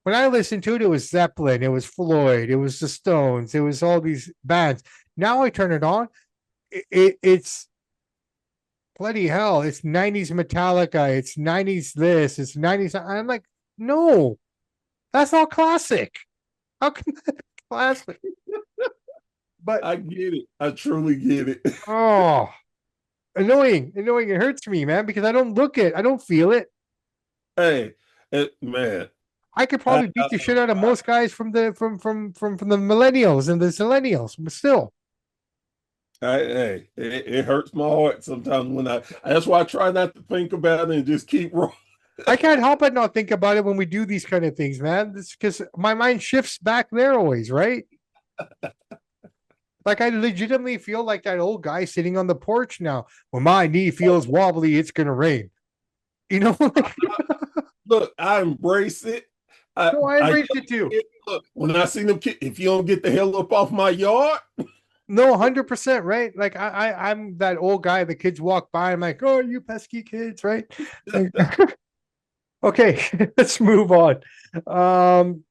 When I listened to it, it was Zeppelin, it was Floyd, it was the Stones, it was all these bands. Now I turn it on, it's bloody hell. It's 90s Metallica, it's 90s this, it's 90s. I'm like, no, that's not classic. How can that be classic? But I get it. I truly get it. oh, annoying. It hurts me, man, because I don't feel it. Hey, man. I could I, probably beat the shit out of most guys from the millennials and the millennials, but still. hey, it hurts my heart sometimes when I. That's why I try not to think about it and just keep rolling. I can't help but not think about it when we do these kind of things, man. It's because my mind shifts back there always, right? Like I legitimately feel like that old guy sitting on the porch now. When my knee feels wobbly, it's gonna rain. You know, Look, I embrace it. no, I I embraced it too. look when I see them. If you don't get the hell up off my yard, No, 100%, right? Like I'm that old guy. The kids walk by. I'm like, oh, you pesky kids, right? Like, okay, let's move on. Um,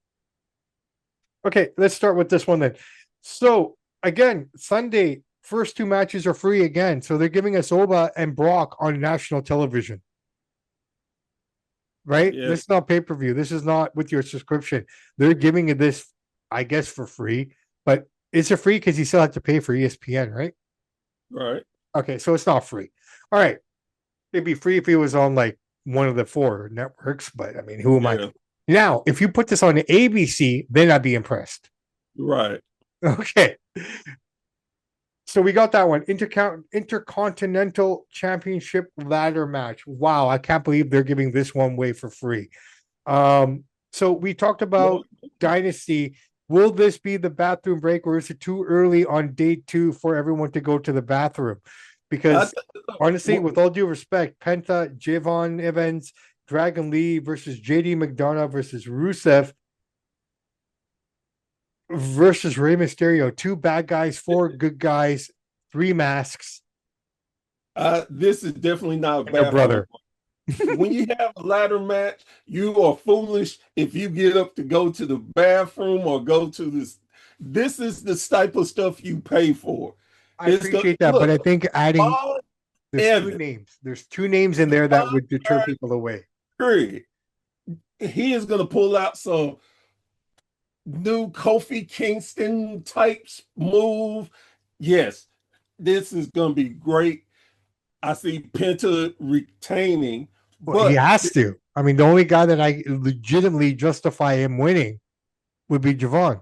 okay, let's start with this one then. So again, Sunday, first two matches are free again. So they're giving us Oba and Brock on national television, right? yeah, This is not pay-per-view. This is not with your subscription. They're giving it this, I guess, for free, but is it free? Because you still have to pay for ESPN, right? right, Okay, so it's not free. All right. It'd be free if it was on like one of the four networks, but I mean, who am I? yeah, Now, if you put this on ABC, then I'd be impressed. right. Okay. So we got that one. Intercontinental Championship ladder match. Wow, I can't believe they're giving this one away for free. So we talked Well, about Dynasty. Will this be the bathroom break, or is it too early on day 2 for everyone to go to the bathroom? Because honestly, with all due respect, Penta, Javon Evans, Dragon Lee versus JD McDonough versus Rusev versus Rey Mysterio. 2 bad guys, 4 good guys, 3 masks, this is definitely not a and their bathroom. brother. When you have a ladder match, you are foolish if you get up to go to the bathroom or go to this. This is the type of stuff you pay for. I It's the appreciate that, but look, I think adding Paul there's 2 Evans, names. There's 2 names in there that would deter people away. period. He is going to pull out some new Kofi Kingston types move. Yes, this is going to be great. I see Penta retaining, Well, he but has to. I mean, the only guy that I legitimately justify him winning would be Javon.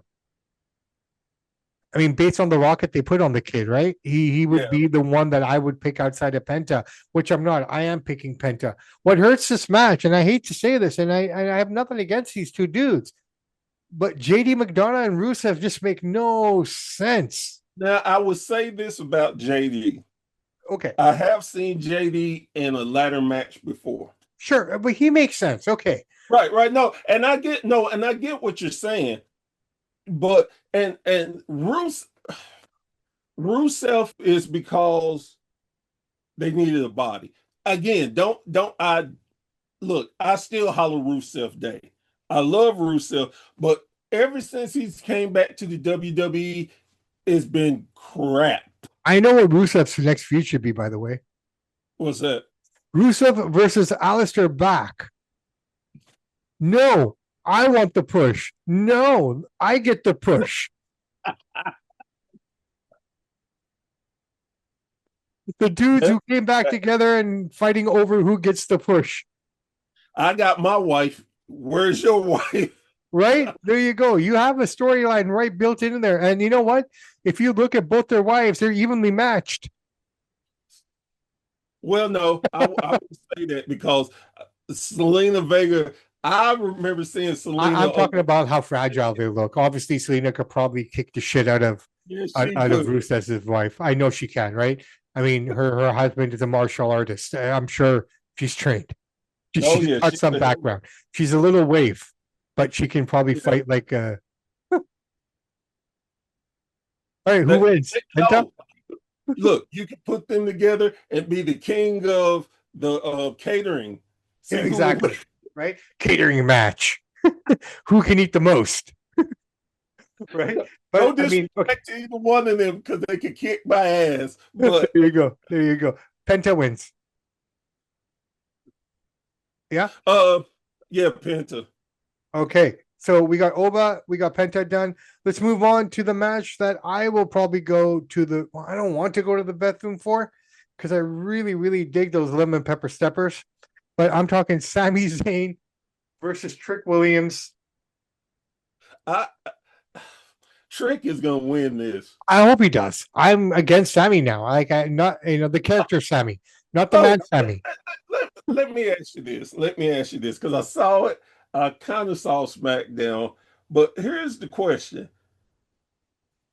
I mean, based on the rocket they put on the kid, right? He would Yeah. be the one that I would pick outside of Penta, which I'm not. I am picking Penta. What hurts this match, and I hate to say this, and I have nothing against these two dudes, but JD McDonough and Rusev just make no sense. Now I would say this about JD. Okay, I have seen JD in a ladder match before. sure, but he makes sense. Okay, Right, right. And I get what you're saying, but and Rusev is because they needed a body. Again, don't I look, I still holler Rusev Day. I love Rusev, but ever since he's came back to the WWE, it's been crap. I know what Rusev's next feud should be. By the way, What's that? Rusev versus Alistair Black. No, I want the push. No, I get the push. The dudes who came back together and fighting over who gets the push. I got my wife. Where's your wife? Right? There you go. You have a storyline right built in there. And you know what? If you look at both their wives, they're evenly matched. Well, no, I would say that because Selena Vega, I remember seeing Selena. I'm talking about how fragile they look. Obviously, Selena could probably kick the shit out of Yes, out of Rusev's wife. I know she can, right? I mean, her husband is a martial artist. I'm sure she's trained. Oh She's yeah, got some background. She's a little waif, but she can probably fight like a. All right, who wins? No, look, you can put them together and be the king of the catering. See, exactly. Right? Catering match. Who can eat the most? Right? But no I mean, disrespect to either one of them because they could kick my ass. But there you go. There you go. Penta wins. Yeah. Yeah, Penta. Okay. So we got Oba, we got Penta done. Let's move on to the match that I will probably go to the. Well, I don't want to go to the bathroom for because I really, really dig those lemon pepper steppers. But I'm talking Sami Zayn versus Trick Williams. I Trick is gonna win this. I hope he does. I'm against Sammy now. Like I not the character Sammy, not the man Sammy. Let me ask you this. Let me ask you this because I saw it. I kind of saw SmackDown, but here's the question: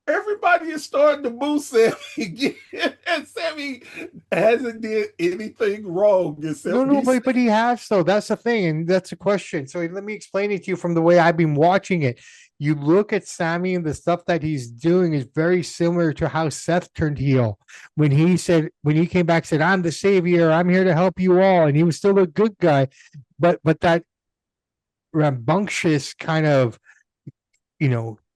everybody is starting to boo Sammy again, and Sammy hasn't did anything wrong except No, but he has though. That's the thing, and that's the question. So let me explain it to you from the way I've been watching it. You look at Sammy and the stuff that he's doing is very similar to how Seth turned heel when he came back, said, "I'm the savior. I'm here to help you all," and he was still a good guy, but that rambunctious kind of,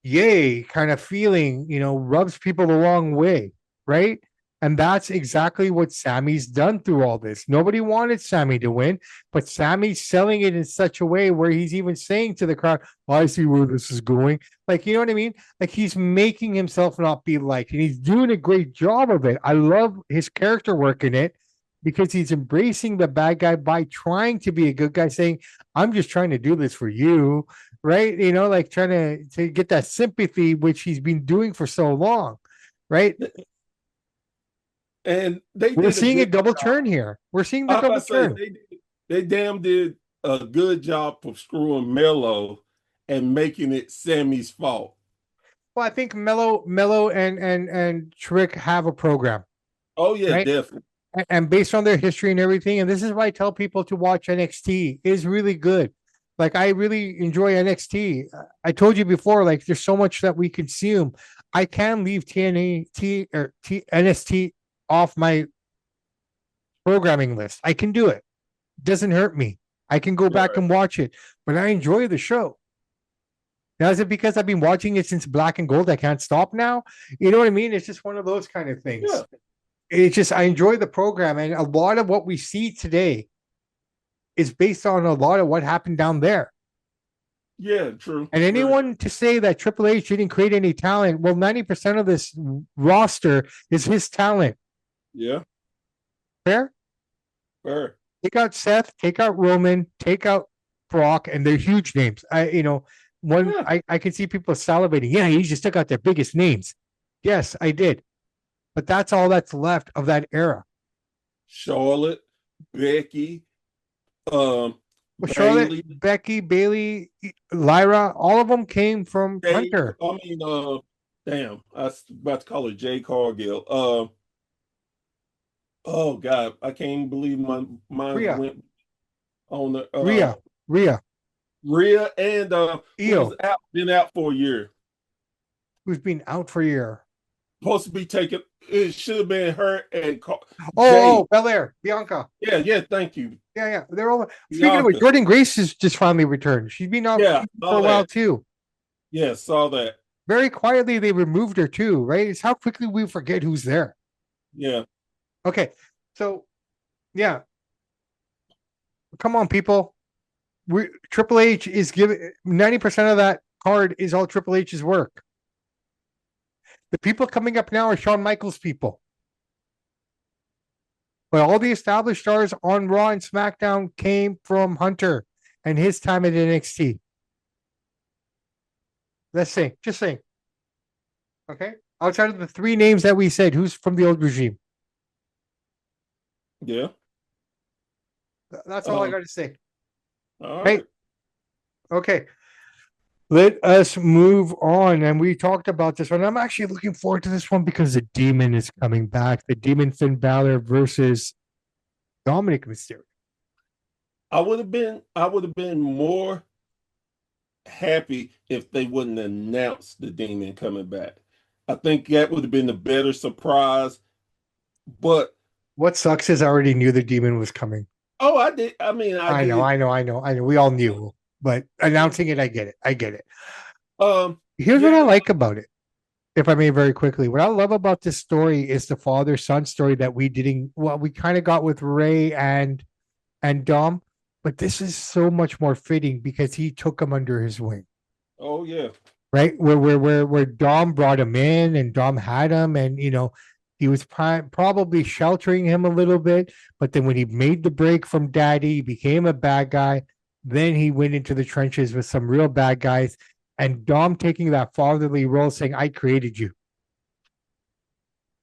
yay kind of feeling, rubs people the wrong way, right? And that's exactly what Sammy's done through all this. Nobody wanted Sammy to win, but Sammy's selling it in such a way where he's even saying to the crowd, I see where this is going. Like, you know what I mean? Like he's making himself not be liked, and he's doing a great job of it. I love his character work in it because he's embracing the bad guy by trying to be a good guy, saying, I'm just trying to do this for you, right? Like trying to get that sympathy, which he's been doing for so long, right? And we're seeing a double turn here. We're seeing the double turn. They damn did a good job of screwing Mello and making it Sammy's fault. Well, I think Mello and Trick have a program. Oh yeah, right? definitely. And based on their history and everything, and this is why I tell people to watch NXT, is really good. Like I really enjoy NXT. I told you before, like there's so much that we consume. I can leave NXT off my programming list. I can do it. It doesn't hurt me. I can go back and watch it, but I enjoy the show. Now, is it because I've been watching it since Black and Gold? I can't stop now. You know what I mean? It's just one of those kind of things. Yeah. It's just, I enjoy the program, and a lot of what we see today is based on a lot of what happened down there. Yeah, true. And anyone to say that Triple H didn't create any talent, well, 90% of this roster is his talent. Yeah. Fair? Fair. Take out Seth, take out Roman, take out Brock, and they're huge names. I can see people salivating. Yeah, he just took out their biggest names. Yes, I did. But that's all that's left of that era. Charlotte, Becky, um, Well, Charlotte, Bailey, Becky, Bailey, Lyra, all of them came from Jay. Hunter. I mean, damn, I was about to call it Jay Cargill. Oh God, I can't believe my mind Rhea, went on the Rhea, Rhea, Rhea and who was Io, out, been out for a year. who's been out for a year. Supposed to be taken. It should have been her and Oh, Jay. Belair, Bianca. Yeah, yeah. Thank you, Yeah, yeah. They're all. Speaking of which, Bianca. Jordan Grace has just finally returned. She's been off Yeah, for saw a while that. too. Yeah, saw that. Very quietly, they removed her too, right? It's how quickly we forget who's there. Yeah, Okay, so yeah, come on, people. Triple H is giving 90% of that card is all Triple H's work. The people coming up now are Shawn Michaels people. But all the established stars on Raw and SmackDown came from Hunter and his time at NXT. Let's see. Just saying. Okay. Outside of the three names that we said, who's from the old regime? yeah. That's all I got to say. All Hey, right. okay. Let us move on. And we talked about this one. I'm actually looking forward to this one because the Demon is coming back. The Demon Finn Balor versus Dominic Mysterio. I would have been more happy if they wouldn't announce the demon coming back. I think that would have been a better surprise. But What sucks is I already knew the Demon was coming. oh, I did. I mean, I I know, did. I know, I know, I know. We all knew, but announcing it, I get it. I get it. Here's what I Yeah. like about it, if I may very quickly. What I love about this story is the father-son story that we didn't well, we kind of got with Ray and Dom, but this is so much more fitting because he took him under his wing. Oh, yeah. Right? Where Dom brought him in and Dom had him, and he was probably sheltering him a little bit, but then when he made the break from Daddy, he became a bad guy. Then he went into the trenches with some real bad guys, and Dom taking that fatherly role, saying, "I created you."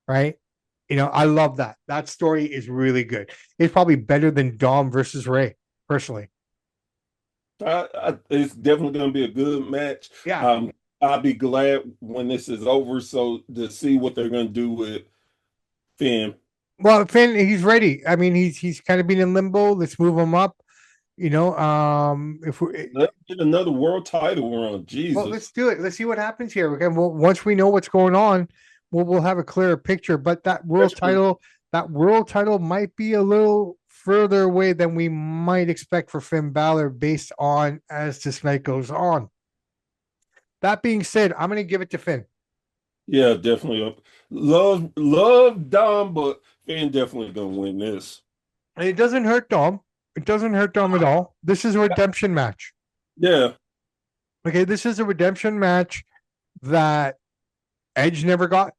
Right? I love that. That story is really good. It's probably better than Dom versus Ray, personally. It's definitely going to be a good match. Yeah. I'll be glad when this is over, so to see what they're going to do with Finn. Well, Finn, he's ready. I mean, he's kind of been in limbo. Let's move him up. If we Let's get another world title run. well, let's Jesus. do it. Let's see what happens here. Okay. Well, once we know what's going on, we'll have a clearer picture. But Especially, that world title might be a little further away than we might expect for Finn Balor based on as this night goes on. That being said, I'm gonna give it to Finn. yeah, definitely up. Love Dom, but Finn definitely going to win this. And it doesn't hurt Dom. It doesn't hurt Dom at all. This is a redemption match. Yeah, Okay, this is a redemption match that Edge never got.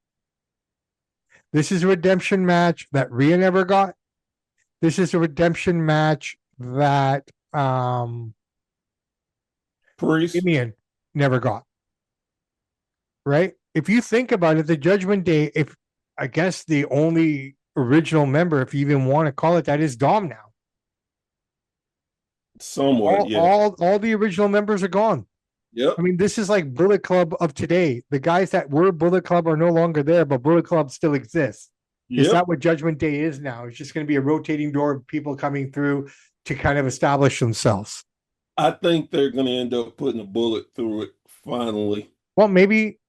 This is a redemption match that Rhea never got. This is a redemption match that Priest. Damian never got. Right? If you think about it, the Judgment Day, if I guess the only original member, if you even want to call it that, is Dom now. Somewhat, All yeah. all all the original members are gone. Yep. I mean, this is like Bullet Club of today. The guys that were Bullet Club are no longer there, but Bullet Club still exists. Is Yep. that what Judgment Day is now? It's just going to be a rotating door of people coming through to kind of establish themselves. I think they're going to end up putting a bullet through it finally. Well, maybe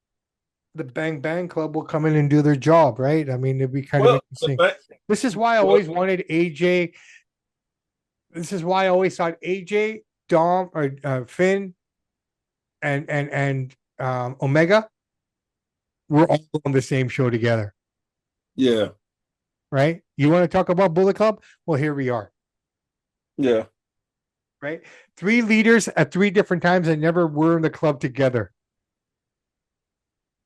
the Bang Bang Club will come in and do their job, right? I mean, it'd be kind of Well, interesting. This is why I well, always wanted AJ. This is why I always thought AJ, Dom, or Finn, and Omega were all on the same show together, yeah, right? You want to talk about Bullet Club? Well, here we are, yeah. right? Three leaders at three different times and never were in the club together.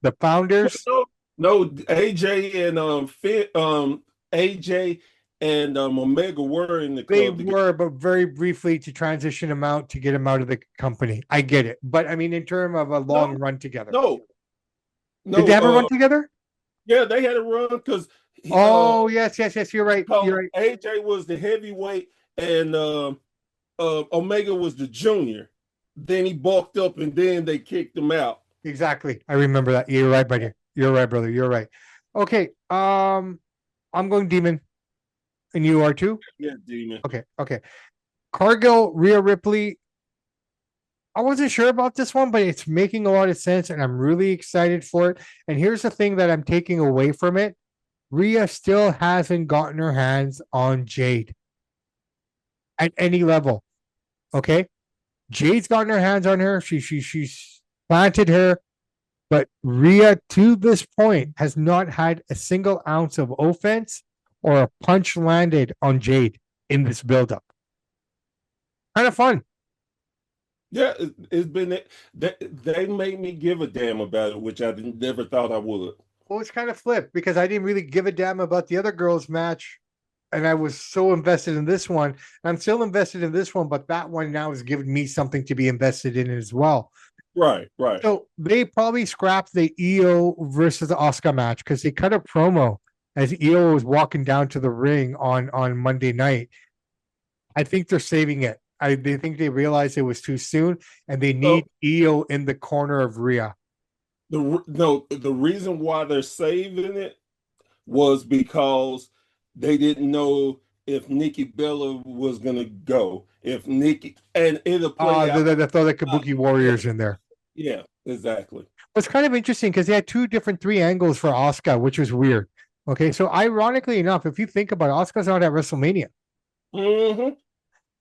The founders, No, no, AJ and AJ and Omega were in the they club together. were, but very briefly to transition them out to get them out of the company. I get it. But I mean, in terms of a No, long run together. no, Did they no. have a run together? Yeah, they had a run because Oh, yes, yes, yes. You're right. You're right. AJ was the heavyweight and Omega was the junior. Then he bulked up and then they kicked him out. Exactly. I remember that. You're right, buddy. You're right, brother. You're right. Okay. I'm going Demon, and you are too. Yeah, Demon. Okay. Okay. Cargill, Rhea Ripley. I wasn't sure about this one, but it's making a lot of sense, and I'm really excited for it. And here's the thing that I'm taking away from it: Rhea still hasn't gotten her hands on Jade at any level. Okay, Jade's gotten her hands on her. She's planted her, but Rhea to this point has not had a single ounce of offense or a punch landed on Jade in this buildup. Kind of fun. Yeah, it's been they made me give a damn about it, which I never thought I would. Well, it's kind of flipped because I didn't really give a damn about the other girls' match, and I was so invested in this one. I'm still invested in this one, but that one now has given me something to be invested in as well. Right, right. So they probably scrapped the EO versus the Oscar match because they cut a promo as EO was walking down to the ring on Monday night. I think they're saving it. They think they realized it was too soon, and they need So EO in the corner of Rhea. the reason why they're saving it was because they didn't know if Nikki Bella was gonna go. If Nikki and it'll play out. They throw the Kabuki Yeah, Warriors in there. yeah, exactly. It's kind of interesting because they had two different three angles for Oscar, which was weird. Okay, so ironically enough, if you think about it, Oscar's not at WrestleMania. Hmm.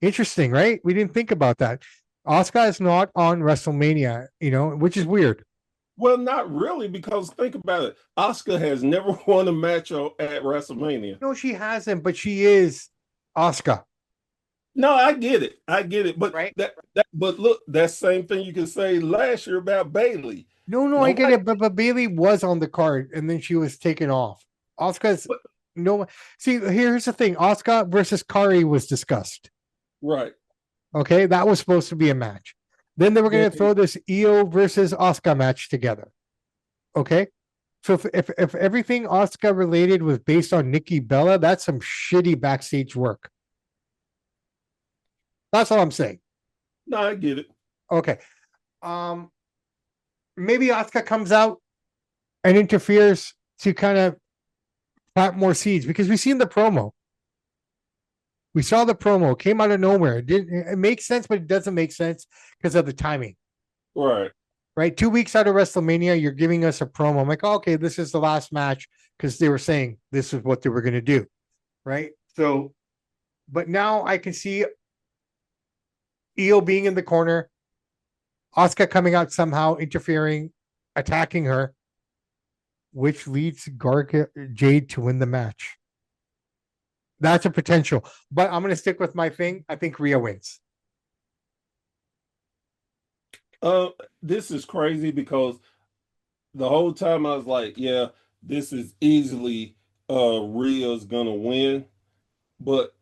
Interesting, right? We didn't think about that. Oscar is not on WrestleMania, which is weird. Well, not really, because think about it. Oscar has never won a match at WrestleMania. No, she hasn't, but she is Oscar, No, I get it. I get it. But right? but look, that same thing you can say last year about Bailey. No, I get Nobody it, but Bailey was on the card and then she was taken off. Oscar's but, no. See, here's the thing: Oscar versus Kari was discussed. right. Okay, that was supposed to be a match. Then they were going Then to throw this EO versus Oscar match together. Okay, so if everything Oscar related was based on Nikki Bella, that's some shitty backstage work. That's all I'm saying. no, I get it. Okay, um, maybe Oscar comes out and interferes to kind of plant more seeds because we've seen the promo. We saw the promo, came out of nowhere. It makes sense, but it doesn't make sense because of the timing. Right. Right? 2 weeks out of WrestleMania, you're giving us a promo. I'm like, oh, okay, this is the last match because they were saying this is what they were going to do. Right? So, but now I can see EO being in the corner, Oscar coming out somehow, interfering, attacking her, which leads Jade to win the match. That's a potential. But I'm going to stick with my thing. I think Rhea wins. Uh, this is crazy because the whole time I was like, yeah, this is easily Rhea's gonna win. But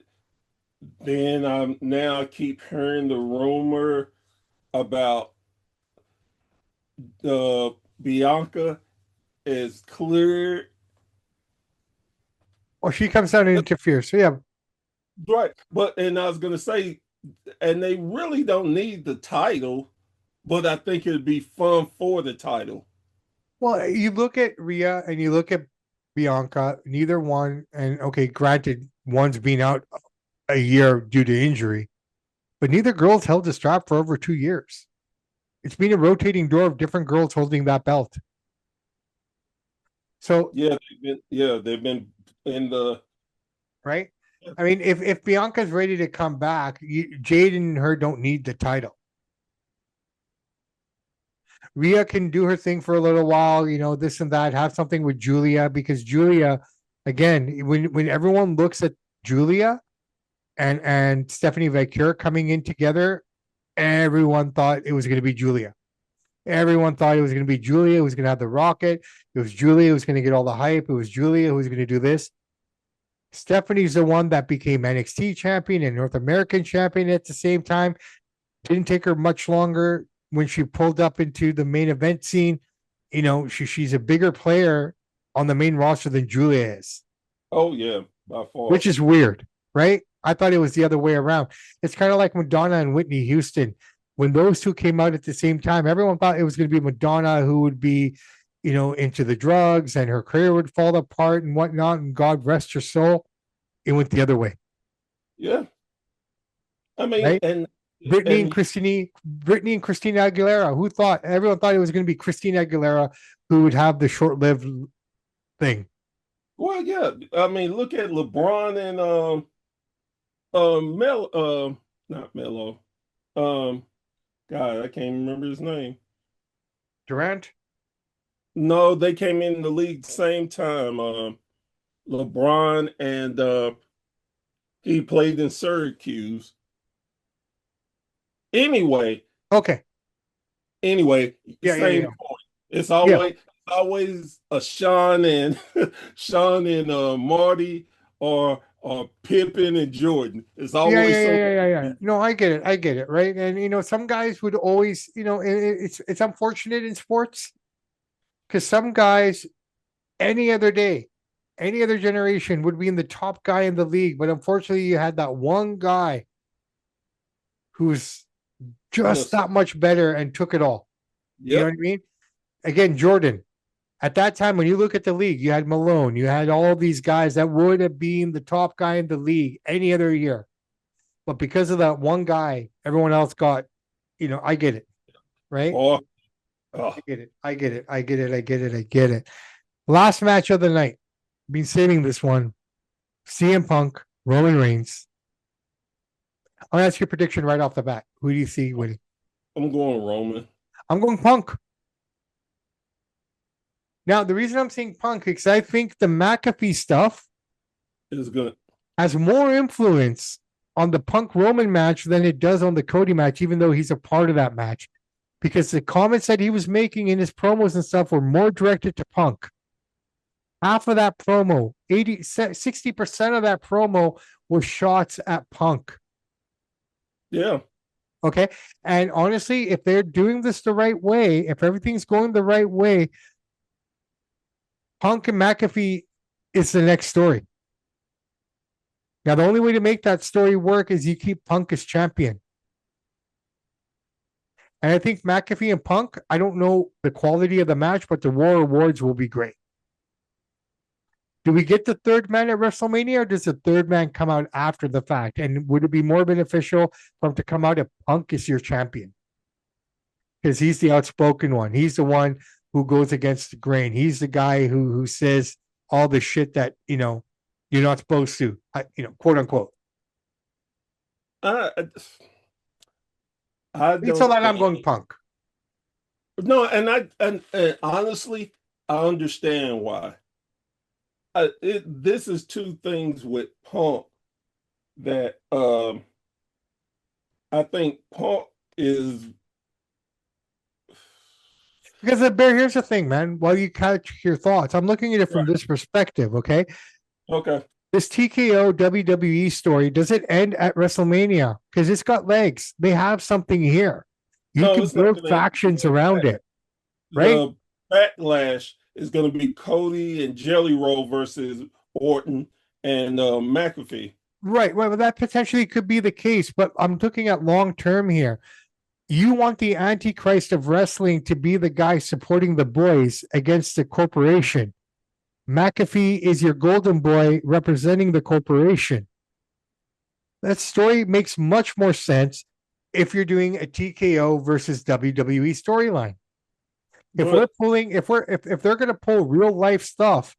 then I keep hearing the rumor about Bianca is cleared. Or she comes out and interferes. So, yeah. Right. But and I was gonna say, and they really don't need the title, but I think it'd be fun for the title. Well, you look at Rhea and you look at Bianca, neither one, and okay, granted, one's been out a year due to injury, but neither girl's held the strap for over 2 years. It's been a rotating door of different girls holding that belt. So, They've been in the right? I mean, if Bianca's ready to come back, Jade and her don't need the title. Rhea can do her thing for a little while, this and that, have something with Julia because Julia, again, when everyone looks at Julia and Stephanie Vaquer coming in together, everyone thought it was going to be Julia. Everyone thought it was going to be Julia who was going to have the rocket. It was Julia who was going to get all the hype. It was Julia who was going to do this. Stephanie's the one that became NXT champion and North American champion at the same time. Didn't take her much longer when she pulled up into the main event scene. She's a bigger player on the main roster than Julia is, Oh yeah, by far. which is weird, right? I thought it was the other way around. It's kind of like Madonna and Whitney Houston. When those two came out at the same time, everyone thought it was going to be Madonna who would be, into the drugs and her career would fall apart and whatnot. And God rest her soul. It went the other way, Yeah. I mean, right? Brittany and and Christine, Brittany and Christina Aguilera. Who thought? Everyone thought it was going to be Christina Aguilera who would have the short-lived thing. well, yeah. I mean, look at LeBron and Mel not Melo. Um God, I can't remember his name. Durant. No, they came in the league same time. LeBron and he played in Syracuse. Anyway, Okay. anyway, Yeah. Yeah. same Yeah. point. It's Yeah. always a Sean and Sean and Marty or Pippen and Jordan. It's Yeah, yeah, always yeah, some. yeah, yeah, yeah. No, I get it, right? And some guys would always, it's unfortunate in sports because some guys, any other day, any other generation would be in the top guy in the league, but unfortunately, you had that one guy who's just Just that much better and took it all. You know what yep. I mean? Again, Jordan. At that time, when you look at the league, you had Malone, you had all these guys that would have been the top guy in the league any other year. But because of that one guy, everyone else got, I get it, right? Or oh, I get it. I get it. I get it. I get it. I get it. Last match of the night. Been saving this one. CM Punk, Roman Reigns. I'm gonna ask you a prediction right off the bat. Who do you see winning? I'm going Roman. I'm going Punk. Now, the reason I'm saying Punk is I think the McAfee stuff Is gonna has more influence on the Punk Roman match than it does on the Cody match, even though he's a part of that match. Because the comments that he was making in his promos and stuff were more directed to Punk. Half of that promo, 60% of that promo were shots at Punk. yeah. Okay. And honestly, if they're doing this the right way, if everything's going the right way, Punk and McAfee is the next story. Now, the only way to make that story work is you keep Punk as champion. And I think McAfee and Punk, I don't know the quality of the match, but the War Awards will be great. Do we get the third man at WrestleMania, or does the third man come out after the fact? And would it be more beneficial for him to come out if Punk is your champion? Because he's the outspoken one. He's the one who goes against the grain. He's the guy who says all the shit that, you're not supposed to, quote unquote. I I So don't that I'm think going Punk. no, and honestly, I understand why. This is two things with Punk that I think Punk is Because Bear, here's the thing, man. While you catch your thoughts, I'm looking at it from right. this perspective. Okay, Okay. this TKO WWE story, does it end at WrestleMania? Because it's got legs. They have something here. You No, can it's not build gonna factions around it, right? the backlash is gonna be Cody and Jelly Roll versus Orton and McAfee. Right. Well, that potentially could be the case, but I'm looking at long term here. You want the Antichrist of wrestling to be the guy supporting the boys against the corporation. McAfee is your golden boy representing the corporation. That story makes much more sense if you're doing a TKO versus WWE storyline. If we're But pulling, if they're going to pull real life stuff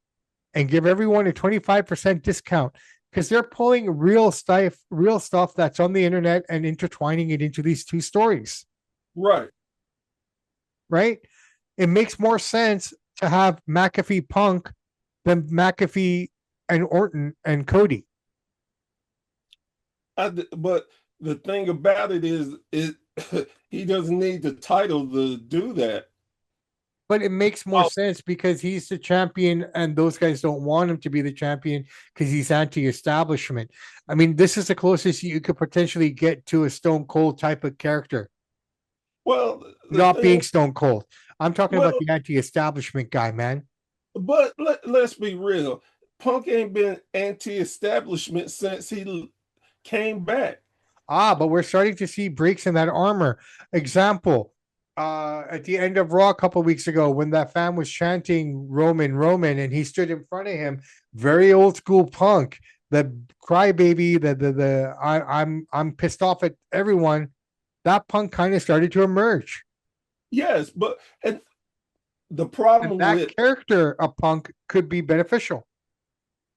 and give everyone a 25% discount because they're pulling real stuff that's on the internet and intertwining it into these two stories, right. right? It makes more sense to have McAfee Punk than McAfee and Orton and Cody. But the thing about it is it he doesn't need the title to do that. But it makes more Oh, sense because he's the champion and those guys don't want him to be the champion because he's anti-establishment. I mean, this is the closest you could potentially get to a Stone Cold type of character, well, the not being thing, Stone Cold. I'm talking well, about the anti-establishment guy, man. But let's be real. Punk ain't been anti-establishment since he came back. But we're starting to see breaks in that armor. Example, at the end of Raw a couple weeks ago, when that fan was chanting Roman, Roman, and he stood in front of him, very old school Punk, the crybaby, I'm pissed off at everyone. That Punk kind of started to emerge. Yes, but and the And problem that with character of Punk could be beneficial.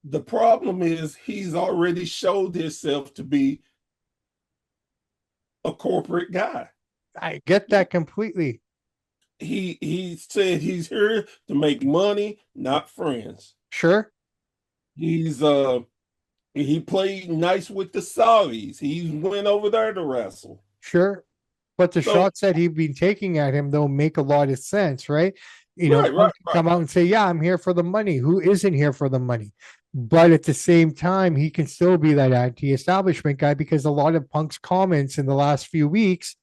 the problem is he's already showed himself to be a corporate guy. I get that completely. He said he's here to make money, not friends. Sure, He's he played nice with the Saudis. He went over there to wrestle. sure. But the So shots that he've been taking at him don't make a lot of sense, right? right, Punk right, can right. come out and say, "Yeah, I'm here for the money." Who isn't here for the money? But at the same time, he can still be that anti-establishment guy because a lot of Punk's comments in the last few weeks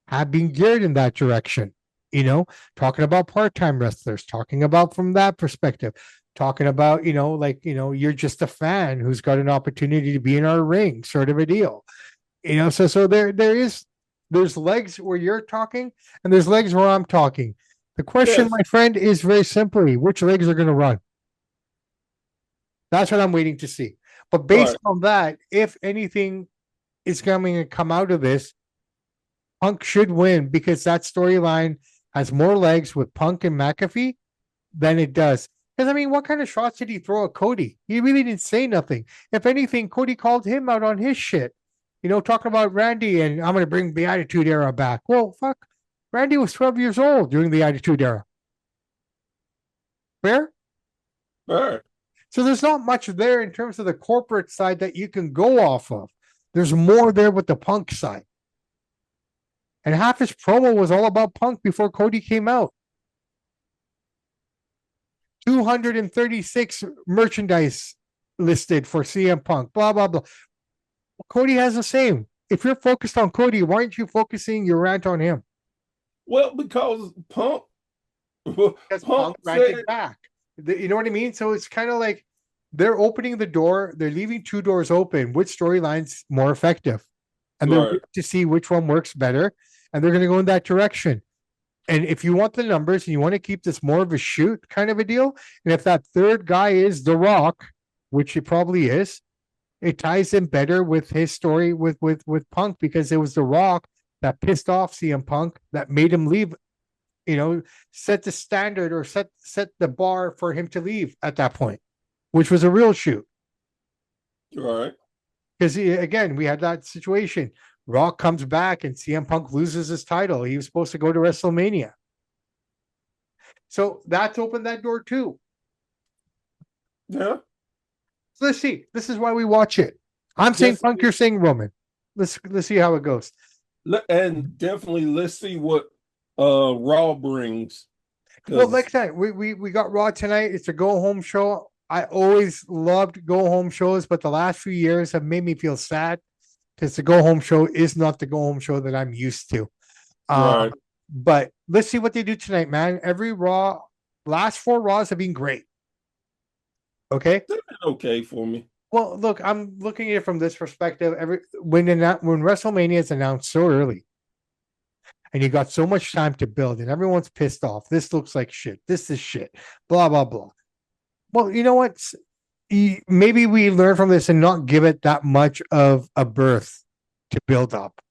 have been geared in that direction. You know, talking about part-time wrestlers, talking about from that perspective, talking about, you're just a fan who's got an opportunity to be in our ring, sort of a deal. So there's legs where you're talking and there's legs where I'm talking. The question, Yes, my friend, is very simply which legs are going to run. That's what I'm waiting to see. But based right. on that, if anything is going to come out of this, Punk should win because that storyline has more legs with Punk and McAfee than it does. Because I mean, what kind of shots did he throw at Cody? He really didn't say nothing. If anything, Cody called him out on his shit. Talking about Randy and I'm going to bring the Attitude Era back. Well, fuck. Randy was 12 years old during the Attitude Era. Fair? Right. So there's not much there in terms of the corporate side that you can go off of. There's more there with the Punk side. And half his promo was all about Punk before Cody came out. 236 merchandise listed for CM Punk, blah, blah, blah. Cody has the same. If you're focused on Cody, why aren't you focusing your rant on him? Well, because Punk Because Punk Punk ranted said, back. You know what I mean? So it's kind of like they're opening the door, they're leaving two doors open. Which storyline's more effective? And they're right, waiting to see which one works better. And they're going to go in that direction. And if you want the numbers and you want to keep this more of a shoot kind of a deal, and if that third guy is The Rock, which he probably is, it ties in better with his story with Punk because it was The Rock that pissed off CM Punk that made him leave. Set the standard or set the bar for him to leave at that point, which was a real shoot. right. Because again, we had that situation. Rock comes back and CM Punk loses his title. He was supposed to go to WrestleMania. So that's opened that door too. Yeah. So let's see. This is why we watch it. I'm saying Just Punk, you're saying Roman. Let's see how it goes. and definitely let's see what Raw brings. Well, Because next time we got Raw tonight. It's a go home show. I always loved go home shows, but the last few years have made me feel sad because the go home show is not the go home show that I'm used to. right, But let's see what they do tonight, man. Every Raw, last four Raws have been great. Okay. that's okay for me. Well, look, I'm looking at it from this perspective. When WrestleMania is announced so early, and you got so much time to build, and everyone's pissed off. This looks like shit. This is shit. Blah blah blah. Well, you know what? Maybe we learn from this and not give it that much of a birth to build up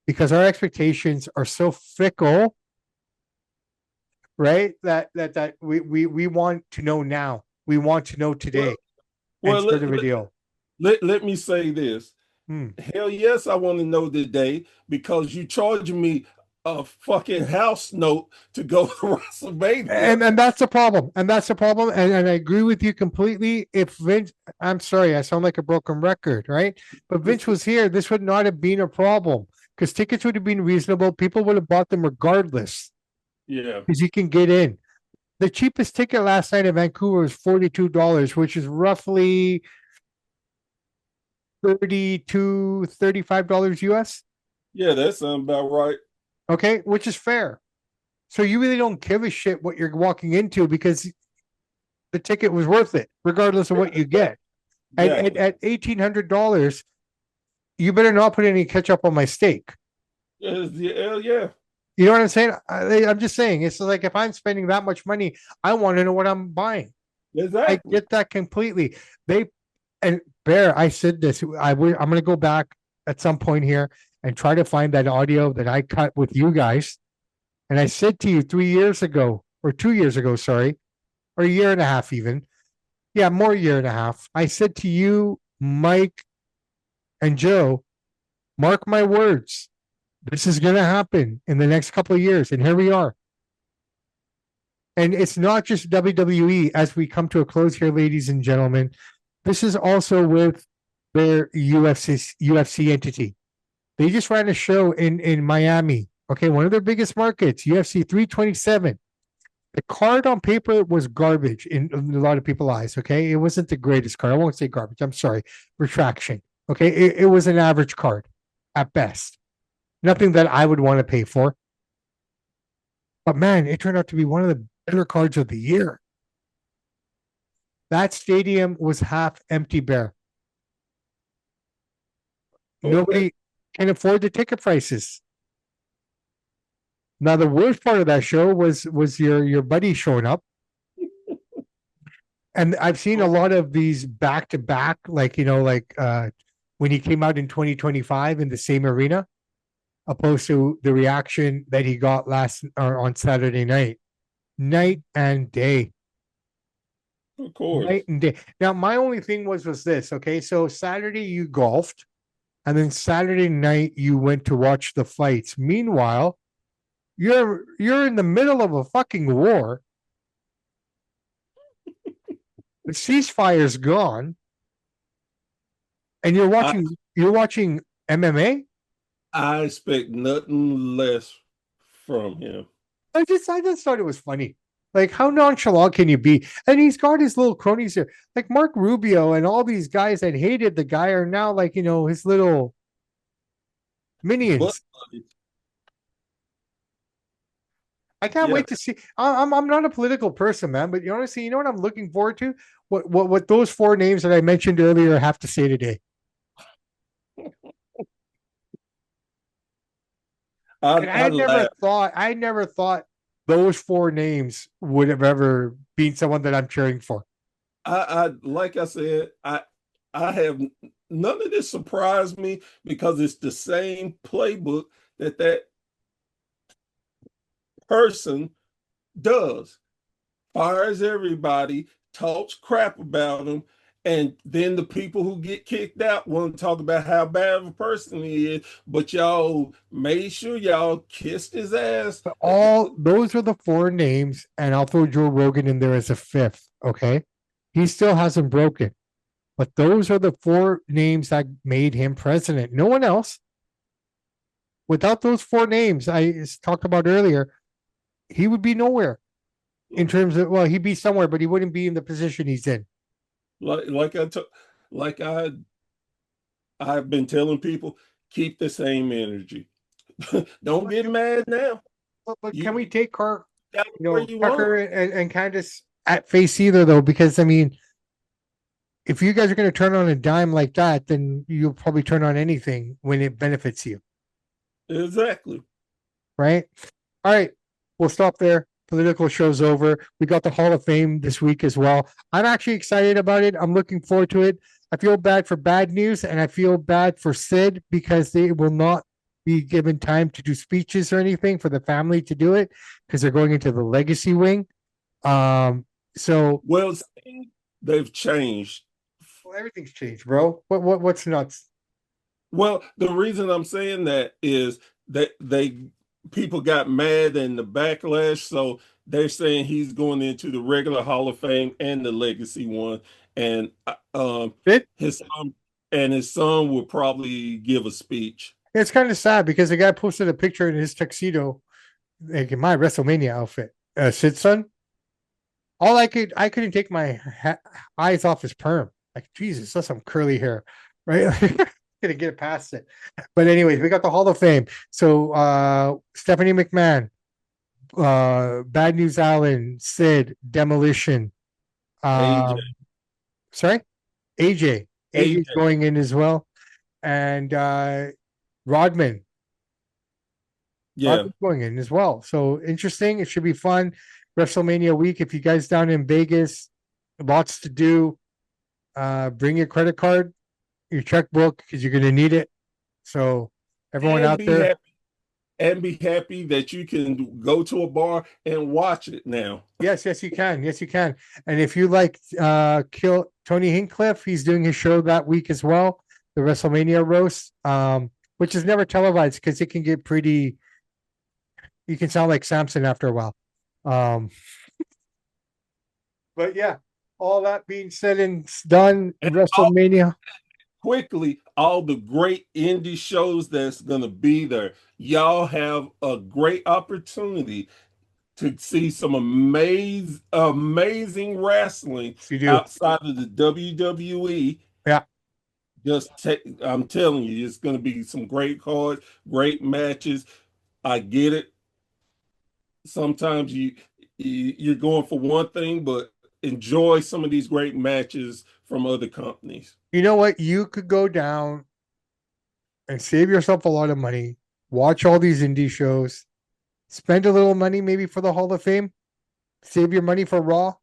because our expectations are so fickle, right? That we want to know now. We want to know today Well, and well, sort of a deal. let me say this. Hmm. Hell yes, I want to know today because you charging me a fucking house note to go to WrestleMania. And that's the problem. And that's the problem. And I agree with you completely. If Vince, I'm sorry, I sound like a broken record, right? But Vince was here, this would not have been a problem because tickets would have been reasonable. People would have bought them regardless Yeah, because you can get in. The cheapest ticket last night in Vancouver was $42, which is roughly 35 dollars US. yeah, that sounds about right. Okay, which is fair. So you really don't give a shit what you're walking into because the ticket was worth it, regardless of what you get. And Exactly. at $1,800, you better not put any ketchup on my steak. Yeah, yeah. You know what I'm saying? I'm just saying, it's like if I'm spending that much money, I want to know what I'm buying. I Exactly. get that completely. They and Bear, I said this. I'm going to go back at some point here and try to find that audio that I cut with you guys. And I said to you 3 years ago, or 2 years ago, sorry, or a year and a half, even. Yeah, more year and a half. I said to you, Mike and Joe, mark my words. This is going to happen in the next couple of years. And here we are. And it's not just WWE as we come to a close here, ladies and gentlemen. This is also with their UFC entity. They just ran a show in Miami. Okay, one of their biggest markets, UFC 327. The card on paper was garbage in a lot of people's eyes. Okay, it wasn't the greatest card. I won't say garbage. I'm sorry. Retraction. Okay, it was an average card at best. Nothing that I would want to pay for. But man, it turned out to be one of the better cards of the year. That stadium was half empty, Bear. Okay. Nobody can afford the ticket prices. Now the worst part of that show was your buddy showing up, and I've seen a lot of these back to back, like when he came out in 2025 in the same arena, opposed to the reaction that he got last or on Saturday night and day. Of course. Night and day. Now, my only thing was this. Okay, so Saturday you golfed, and then Saturday night you went to watch the fights. Meanwhile, you're in the middle of a fucking war. The ceasefire's gone, and I you're watching MMA. I expect nothing less from him. I just thought it was funny. Like, how nonchalant can you be? And he's got his little cronies here, like Mark Rubio and all these guys that hated the guy are now like his little But minions. I can't yeah, wait to see. I'm not a political person, man, but honestly, you know what I'm looking forward to? What those four names that I mentioned earlier have to say today. And I laugh. I never thought those four names would have ever been someone that I'm cheering for. I like I said, I have none of this surprised me because it's the same playbook that person does. Fires everybody, talks crap about them, and then the people who get kicked out want to talk about how bad of a person he is. But y'all made sure y'all kissed his ass. But all those are the four names, and I'll throw Joe Rogan in there as a fifth. Okay, he still hasn't broken, but those are the four names that made him president. No one else. Without those four names I talked about earlier, he would be nowhere in terms of he'd be somewhere, but he wouldn't be in the position he's in. Like like I've been telling people, keep the same energy. Don't get mad now. But can You we take got where you want. Tucker and Candace at face either though? Because I mean, if you guys are going to turn on a dime like that, then you'll probably turn on anything when it benefits you, Exactly. right? All right, we'll stop there. Political show's over. We got the Hall of Fame this week as well. I'm actually excited about it. I'm looking forward to it. I feel bad for bad news, and I feel bad for Sid because they will not be given time to do speeches or anything for the family to do it because they're going into the legacy wing. So Well, see, they've changed. well, everything's changed, bro. What's nuts? Well, the reason I'm saying that is that they people got mad and the backlash, so they're saying he's going into the regular Hall of Fame and the legacy one, and It his son his son will probably give a speech. it's kind of sad because the guy posted a picture in his tuxedo, like in my WrestleMania outfit. Sid's son. All I couldn't take my eyes off his perm. Like Jesus, that's some curly hair, right? Couldn't get past it. But anyways, we got the Hall of Fame. So Stephanie McMahon, Bad News Allen, Sid, Demolition, AJ, Um, sorry, AJ. AJ's AJ, going in as well, and Rodman. yeah. Rodman's going in as well. So interesting. It should be fun. WrestleMania week. If you guys down in Vegas, lots to do. Bring your credit card, your checkbook, because you're gonna need it. So everyone And out be there, happy and be happy that you can go to a bar and watch it now. yes, you can. Yes, you can. And if you like kill Tony Hinchcliffe, he's doing his show that week as well, the WrestleMania roast, which is never televised because it can get pretty you can sound like Samson after a while. Um but yeah, all that being said and done, And WrestleMania. quickly, all the great indie shows that's going to be there. Y'all have a great opportunity to see some amazing wrestling You do. outside of the WWE. Yeah. I'm telling you, it's going to be some great cards, great matches. I get it. Sometimes you're going for one thing, but enjoy some of these great matches from other companies. You know what? You could go down and save yourself a lot of money, watch all these indie shows, spend a little money maybe for the Hall of Fame, save your money for Raw,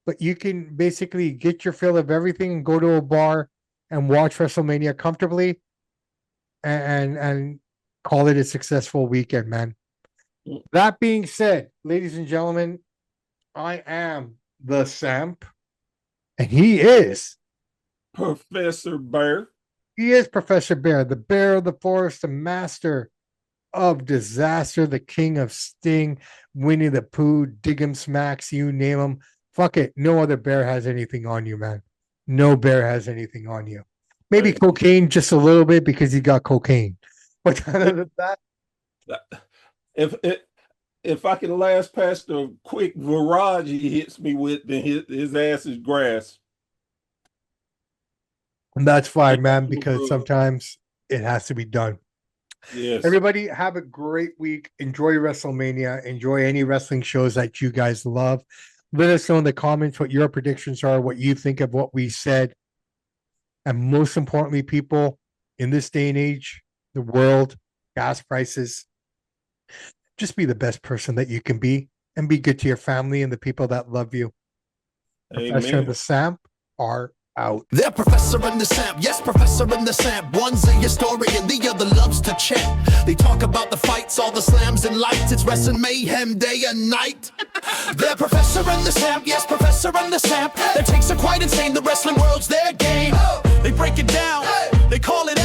but you can basically get your fill of everything and go to a bar and watch WrestleMania comfortably and call it a successful weekend, man. That being said, ladies and gentlemen, I am the Samp, and he is Professor Bear. Professor Bear, the bear of the forest, the master of disaster, the king of sting, Winnie the Pooh, Diggum Smacks, you name him. Fuck it. No other bear has anything on you, man. No bear has anything on you. Maybe cocaine just a little bit because he got cocaine. But other than that, if if I can last past the quick barrage he hits me with, then his ass is grass. and that's fine, man, because sometimes it has to be done. Yes. Everybody have a great week. Enjoy WrestleMania. Enjoy any wrestling shows that you guys love. Let us know in the comments what your predictions are, what you think of what we said. And most importantly, people, in this day and age, the world, gas prices, just be the best person that you can be and be good to your family and the people that love you. Professor and the Samp are out. They're Professor and the Samp, yes, Professor and the Samp. One's a historian, the other loves to chant. They talk about the fights, all the slams and lights. It's wrestling mayhem day and night. They're Professor and the Samp, yes, Professor and the Samp. Their takes are quite insane, the wrestling world's their game. They break it down, they call it